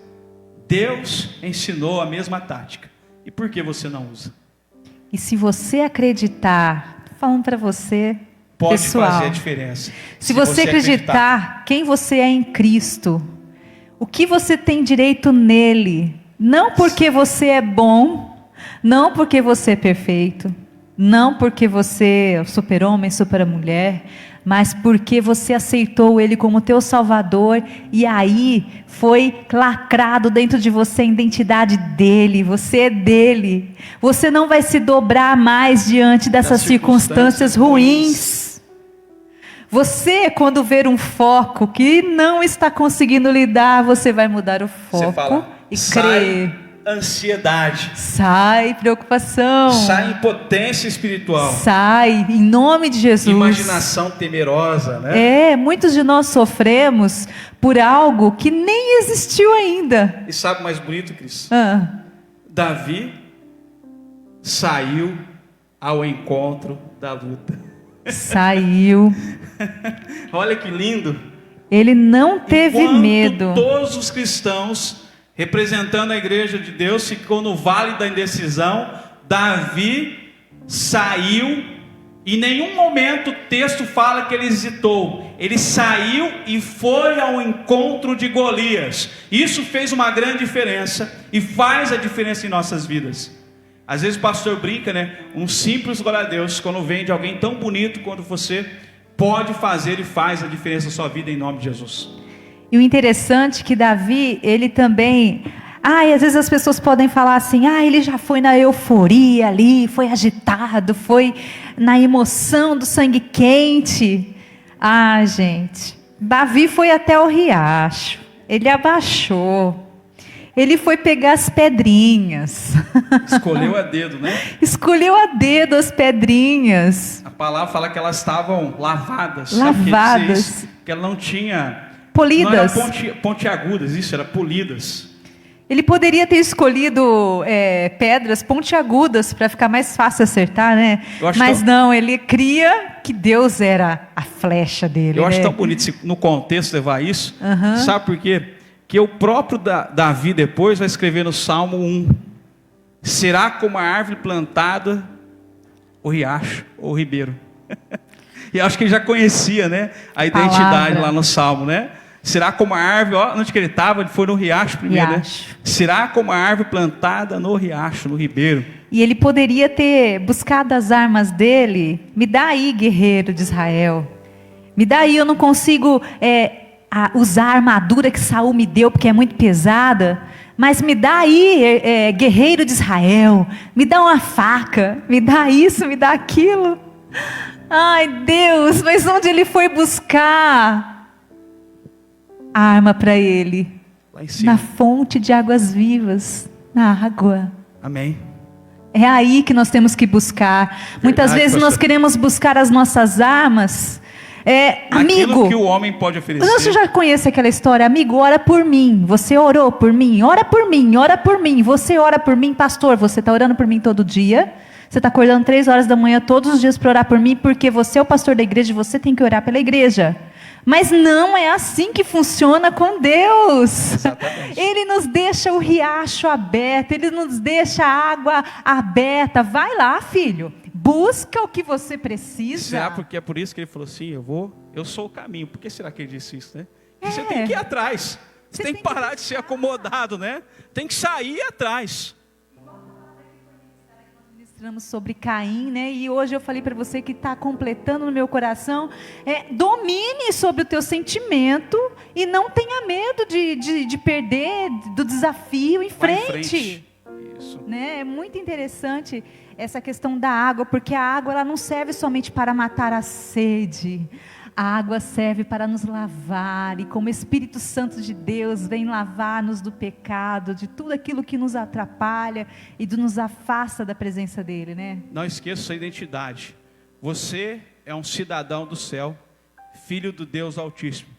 Deus ensinou a mesma tática. E por que você não usa? E se você acreditar, falando para você, pode pessoal, fazer a diferença. Se você acreditar quem você é em Cristo, o que você tem direito nele, não porque você é bom, não porque você é perfeito, não porque você é super-homem, super-mulher, mas porque você aceitou Ele como teu Salvador, e aí foi lacrado dentro de você a identidade dele, você é dele. Você não vai se dobrar mais diante dessas circunstâncias ruins. Você, quando ver um foco que não está conseguindo lidar, você vai mudar o foco. Você fala, e sai crer. Ansiedade, sai preocupação, sai impotência espiritual, sai em nome de Jesus, imaginação temerosa, né? Muitos de nós sofremos por algo que nem existiu ainda. E sabe o mais bonito, Cris? Davi saiu ao encontro da luta. Saiu. Olha que lindo. Ele não teve Enquanto medo. Todos os cristãos, representando a igreja de Deus, ficou no vale da indecisão, Davi saiu. Em nenhum momento o texto fala que ele hesitou. Ele saiu e foi ao encontro de Golias. Isso fez uma grande diferença e faz a diferença em nossas vidas. Às vezes o pastor brinca, né? Um simples glória a Deus, quando vem de alguém tão bonito quanto você, pode fazer e faz a diferença na sua vida em nome de Jesus. E o interessante é que Davi, ele também... e às vezes as pessoas podem falar assim, ele já foi na euforia ali, foi agitado, foi na emoção do sangue quente. Gente, Davi foi até o riacho, ele abaixou, ele foi pegar as pedrinhas. Escolheu a dedo, né? Escolheu a dedo as pedrinhas. A palavra fala que elas estavam lavadas. Lavadas. Que ela não tinha... Polidas. Não era pontiagudas, isso, era polidas. Ele poderia ter escolhido pedras pontiagudas para ficar mais fácil acertar, né? Mas não, ele cria que Deus era a flecha dele. Eu acho tão bonito no contexto levar isso. Sabe por quê? Que o próprio Davi depois vai escrever no Salmo 1. Será como a árvore plantada, o riacho ou o ribeiro. E acho que ele já conhecia, né? A identidade lá no Salmo, né? Será como a árvore, onde que ele estava? Ele foi no riacho primeiro, riacho. Né? Será como a árvore plantada no riacho, no ribeiro. E ele poderia ter buscado as armas dele. Me dá aí, guerreiro de Israel. Me dá aí, eu não consigo usar a armadura que Saul me deu, porque é muito pesada. Mas me dá aí, guerreiro de Israel. Me dá uma faca, me dá isso, me dá aquilo. Ai, Deus, mas onde ele foi buscar a arma para ele? Lá em cima. Na fonte de águas vivas, na água. Amém. É aí que nós temos que buscar. Muitas vezes nós queremos buscar as nossas armas Amigo, que o homem pode oferecer. você já conhece aquela história? Amigo, ora por mim. Você orou por mim? Ora por mim, ora por mim. Você ora por mim, pastor. Você está orando por mim todo dia? Você está acordando 3 horas da manhã todos os dias para orar por mim, porque você é o pastor da igreja e você tem que orar pela igreja. Mas não é assim que funciona com Deus. Exatamente. Ele nos deixa o riacho aberto, Ele nos deixa a água aberta. Vai lá, filho, busca o que você precisa. Será porque é por isso que ele falou assim, eu sou o caminho. Por que será que ele disse isso, né? Porque você tem que ir atrás. Você tem que parar de ser acomodado, né? Tem que sair atrás. Ministramos sobre Caim, né? E hoje eu falei para você que está completando no meu coração. Domine sobre o teu sentimento e não tenha medo de perder do desafio em frente. Isso. Né? É muito interessante essa questão da água, porque a água ela não serve somente para matar a sede. A água serve para nos lavar, e como o Espírito Santo de Deus vem lavar-nos do pecado, de tudo aquilo que nos atrapalha e nos afasta da presença dEle, né? Não esqueça sua identidade. Você é um cidadão do céu, filho do Deus Altíssimo,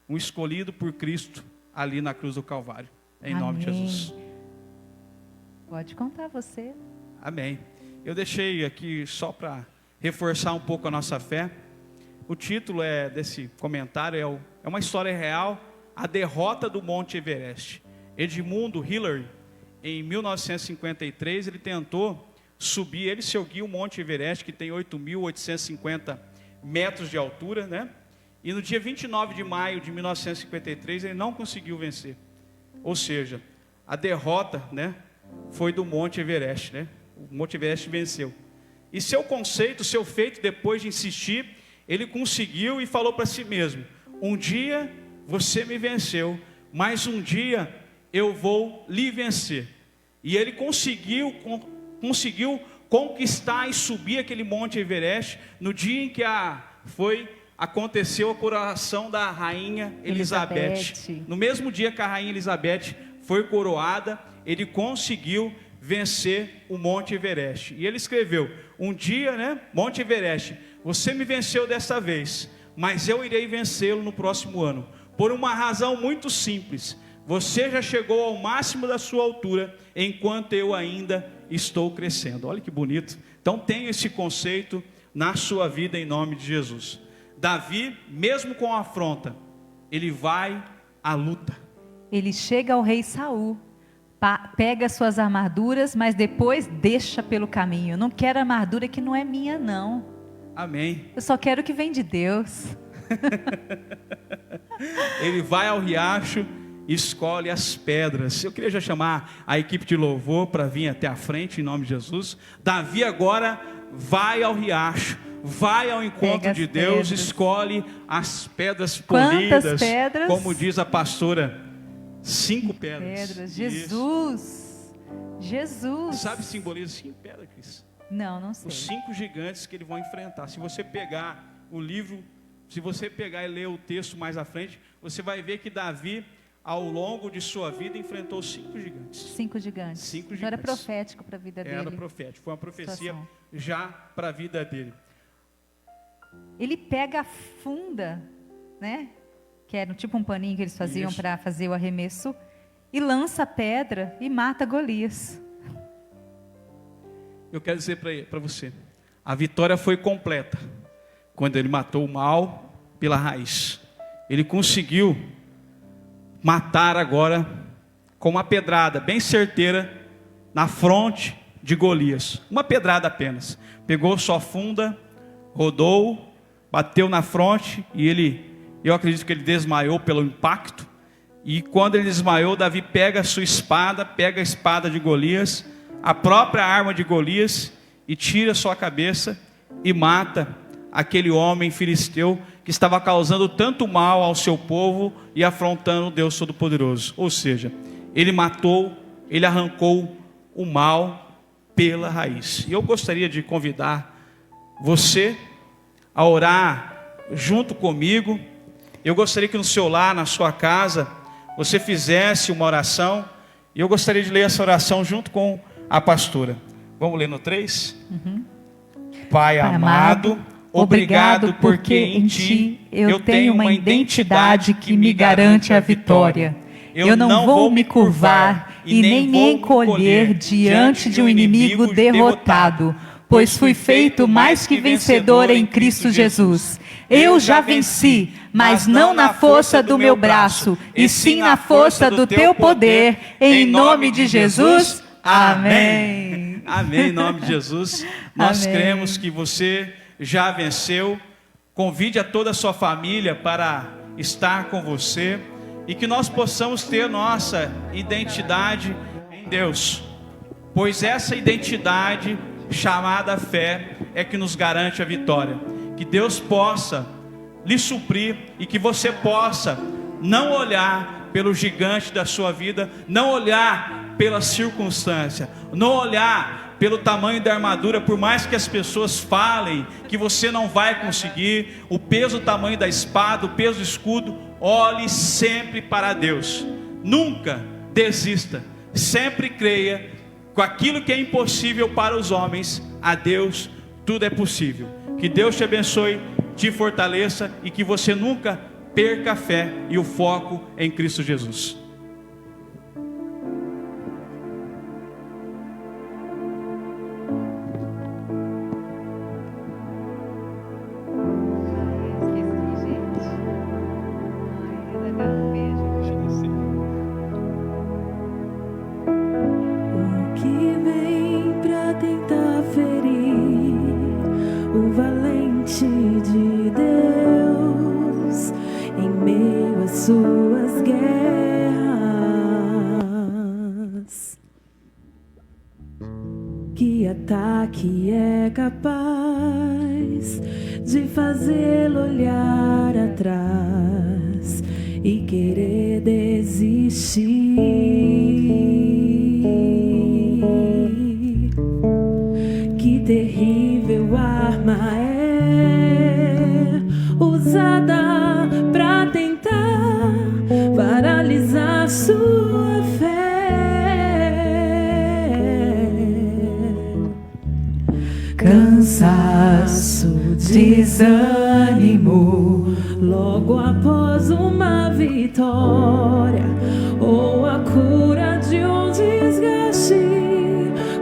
um escolhido por Cristo ali na cruz do Calvário. Em nome de Jesus. Pode contar você. Amém. Eu deixei aqui só para reforçar um pouco a nossa fé. O título desse comentário é uma história real, a derrota do Monte Everest. Edmundo Hillary, em 1953, ele tentou subir, ele seguiu o Monte Everest, que tem 8.850 metros de altura, né? E no dia 29 de maio de 1953, ele não conseguiu vencer. Ou seja, a derrota, né, foi do Monte Everest, né? O Monte Everest venceu. E seu conceito, seu feito, depois de insistir, ele conseguiu e falou para si mesmo: um dia você me venceu, mas um dia eu vou lhe vencer. E ele conseguiu conquistar e subir aquele Monte Everest no dia em que aconteceu a coroação da rainha Elizabeth. No mesmo dia que a rainha Elizabeth foi coroada, ele conseguiu vencer o Monte Everest. E ele escreveu: um dia, né, Monte Everest, você me venceu dessa vez, mas eu irei vencê-lo no próximo ano, por uma razão muito simples: você já chegou ao máximo da sua altura, enquanto eu ainda estou crescendo. Olha que bonito. Então tenha esse conceito na sua vida em nome de Jesus. Davi, mesmo com a afronta, ele vai à luta. Ele chega ao rei Saul, pega suas armaduras, mas depois deixa pelo caminho. Eu não quero armadura que não é minha, não. Amém. Eu só quero o que vem de Deus. Ele vai ao riacho, escolhe as pedras. Eu queria já chamar a equipe de louvor para vir até a frente, em nome de Jesus. Davi agora vai ao riacho, vai ao encontro de Deus, escolhe as pedras polidas. Quantas pedras? Como diz a pastora, 5 pedras. Jesus. Jesus. Sabe o que simboliza 5 pedras, Cris? Não sei. Os 5 gigantes que eles vão enfrentar. Se você pegar o livro, se você pegar e ler o texto mais à frente, você vai ver que Davi, ao longo de sua vida, enfrentou 5 gigantes. 5 gigantes. 5 gigantes. Então era profético para a vida dele. Era profético. Foi uma profecia já para a vida dele. Ele pega a funda, né? Que era tipo um paninho que eles faziam para fazer o arremesso, e lança a pedra e mata Golias. Eu quero dizer para você, a vitória foi completa quando ele matou o mal pela raiz. Ele conseguiu matar agora com uma pedrada bem certeira na fronte de Golias. Uma pedrada apenas. Pegou sua funda, rodou, bateu na fronte e eu acredito que ele desmaiou pelo impacto. E quando ele desmaiou, Davi pega a sua espada, pega a espada de Golias, a própria arma de Golias, e tira sua cabeça e mata aquele homem filisteu que estava causando tanto mal ao seu povo e afrontando Deus Todo-Poderoso. Ou seja, ele matou, ele arrancou o mal pela raiz. E eu gostaria de convidar você a orar junto comigo. Eu gostaria que no seu lar, na sua casa, você fizesse uma oração, e eu gostaria de ler essa oração junto com a pastora. Vamos ler no 3? Uhum. Pai amado, Obrigado porque em Ti eu tenho uma identidade que me garante a vitória. Eu não vou me curvar e nem me encolher diante de um inimigo derrotado, pois fui feito mais que vencedor em Cristo Jesus. Eu já venci, mas não na força do meu braço, e sim na força do Teu poder, em nome de Jesus. Amém. Amém, em nome de Jesus. Nós Amém. cremos que você já venceu. Convide a toda a sua família para estar com você e que nós possamos ter nossa identidade em Deus, pois essa identidade chamada fé é que nos garante a vitória. Que Deus possa lhe suprir e que você possa não olhar pelo gigante da sua vida, não olhar pela circunstância, não olhar pelo tamanho da armadura, por mais que as pessoas falem que você não vai conseguir, o peso, o tamanho da espada, o peso do escudo. Olhe sempre para Deus, nunca desista, sempre creia com aquilo que é impossível para os homens, a Deus tudo é possível. Que Deus te abençoe, te fortaleça e que você nunca perca a fé e o foco em Cristo Jesus. O que vem pra tentar ferir o valente de Deus em meio às suas guerras? Que ataque é capaz de fazê-lo olhar atrás e querer desistir? Que terrível arma é usada pra tentar paralisar sua fé. Cansaço, desânimo, logo após uma vitória, ou a cura de um desgaste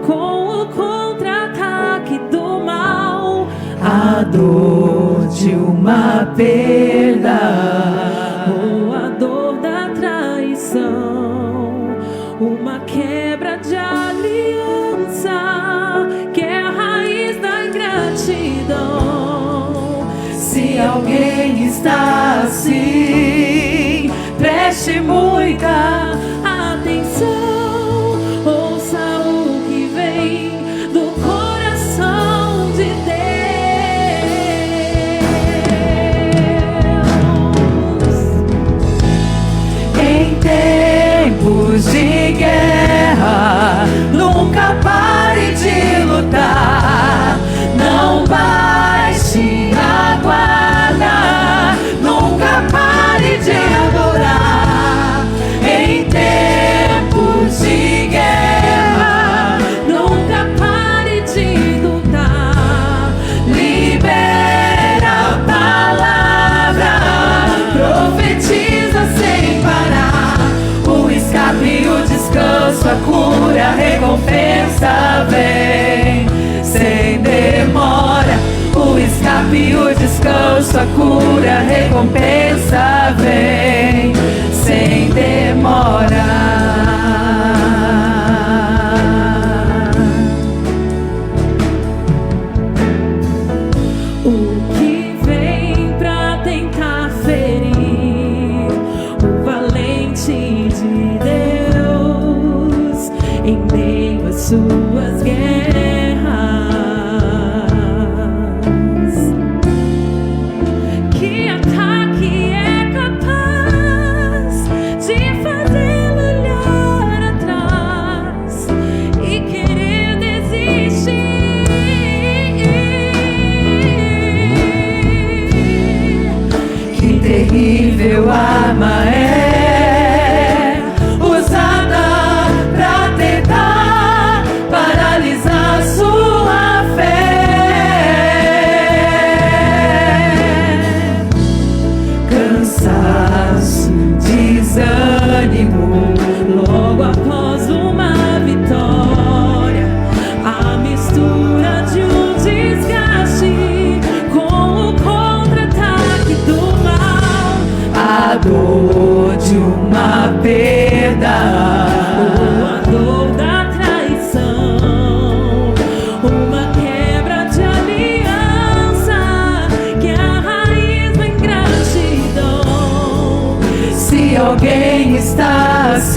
com o contra-ataque do mal, a dor de uma perda, ou a dor da traição, uma quebra de aliança, que é a raiz da ingratidão. Se alguém está assim, preste muita atenção, ouça o que vem do coração de Deus. Em tempos de guerra, nunca pare de lutar, não baixe a guarda, nunca pare de adorar. Em tempos de guerra, nunca pare de lutar, libera a palavra, profetiza sem parar. O escape e o descanso, a cura, a recompensa vem sem demora. O escape e o descanso, a cura, a recompensa vem sem demora. O que vem pra tentar ferir o valente de Deus em meio às suas guerras? Que ataque é capaz de fazê-lo olhar atrás e querer desistir? Que terrível arma é usada pra tentar paralisar sua fé.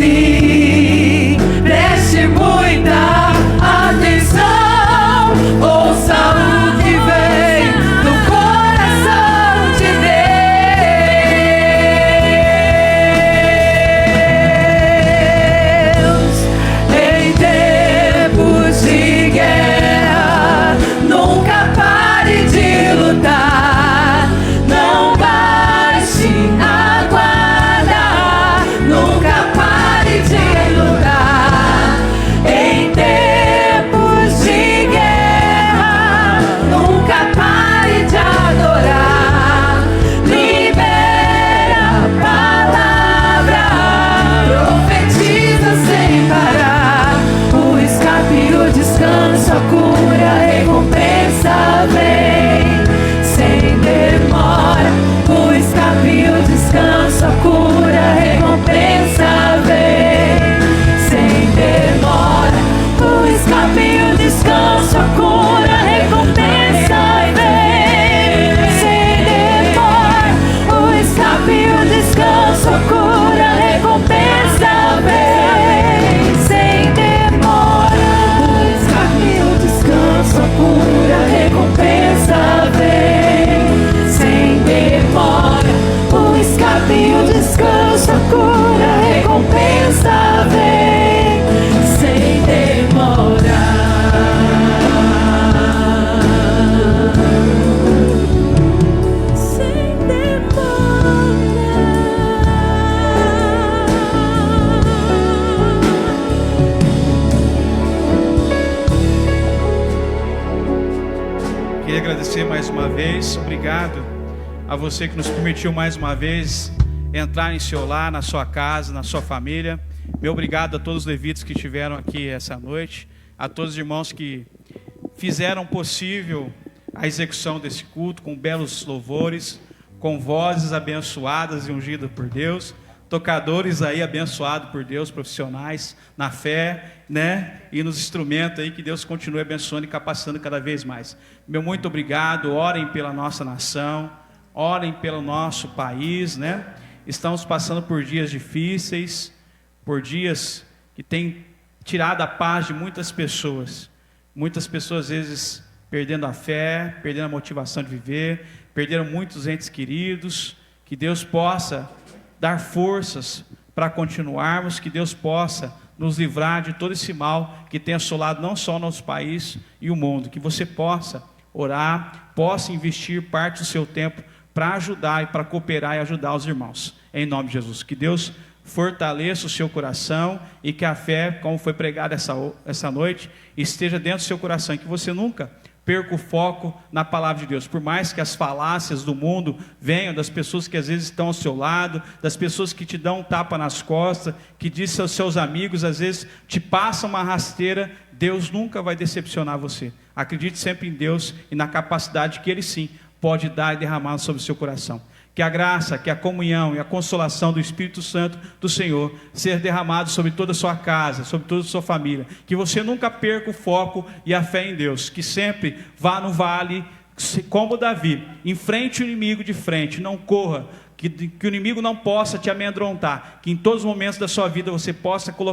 sim, preste muita atenção, ouça o que vem do coração de Deus. Em tempos de guerra, nunca pare de lutar, não baixe a guarda, nunca pare de lutar. Em tempos de guerra, nunca pare de adorar, libera a palavra, profetiza sem parar. O escape, o descanso, a cura, a recompensa vem sem demora. O escape, o descanso, a cura, a recompensa vem sem demora. O escape, o descanso, a cura, a recompensa vem sem demora. O escape, o descanso, a cura, a recompensa vem sem demora. O escape, o descanso, a cura, a recompensa vem sem demora. O escape, o descanso, a cura, a recompensa vem sem demora. Sem Queria agradecer mais uma vez, obrigado a você que nos permitiu mais uma vez entrar em seu lar, na sua casa, na sua família. Meu obrigado a todos os levitas que estiveram aqui essa noite, a todos os irmãos que fizeram possível a execução desse culto com belos louvores, com vozes abençoadas e ungidas por Deus, tocadores aí abençoados por Deus, profissionais na fé, né? E nos instrumentos aí, que Deus continue abençoando e capacitando cada vez mais. Meu muito obrigado, orem pela nossa nação, orem pelo nosso país, né? Estamos passando por dias difíceis, por dias que têm tirado a paz de muitas pessoas. Muitas pessoas, às vezes, perdendo a fé, perdendo a motivação de viver, perderam muitos entes queridos. Que Deus possa dar forças para continuarmos, que Deus possa nos livrar de todo esse mal que tem assolado não só o nosso país e o mundo. Que você possa orar, possa investir parte do seu tempo para ajudar e para cooperar e ajudar os irmãos, em nome de Jesus. Que Deus fortaleça o seu coração e que a fé, como foi pregada essa noite, esteja dentro do seu coração, e que você nunca perca o foco na palavra de Deus. Por mais que as falácias do mundo venham das pessoas que às vezes estão ao seu lado, das pessoas que te dão um tapa nas costas, que dizem aos seus amigos, às vezes te passam uma rasteira, Deus nunca vai decepcionar você. Acredite sempre em Deus e na capacidade que Ele sim pode dar e derramar sobre o seu coração. Que a graça, que a comunhão e a consolação do Espírito Santo do Senhor seja derramado sobre toda a sua casa, sobre toda a sua família. Que você nunca perca o foco e a fé em Deus. Que sempre vá no vale, como Davi, enfrente o inimigo de frente, não corra. Que o inimigo não possa te amedrontar. Que em todos os momentos da sua vida você possa colocar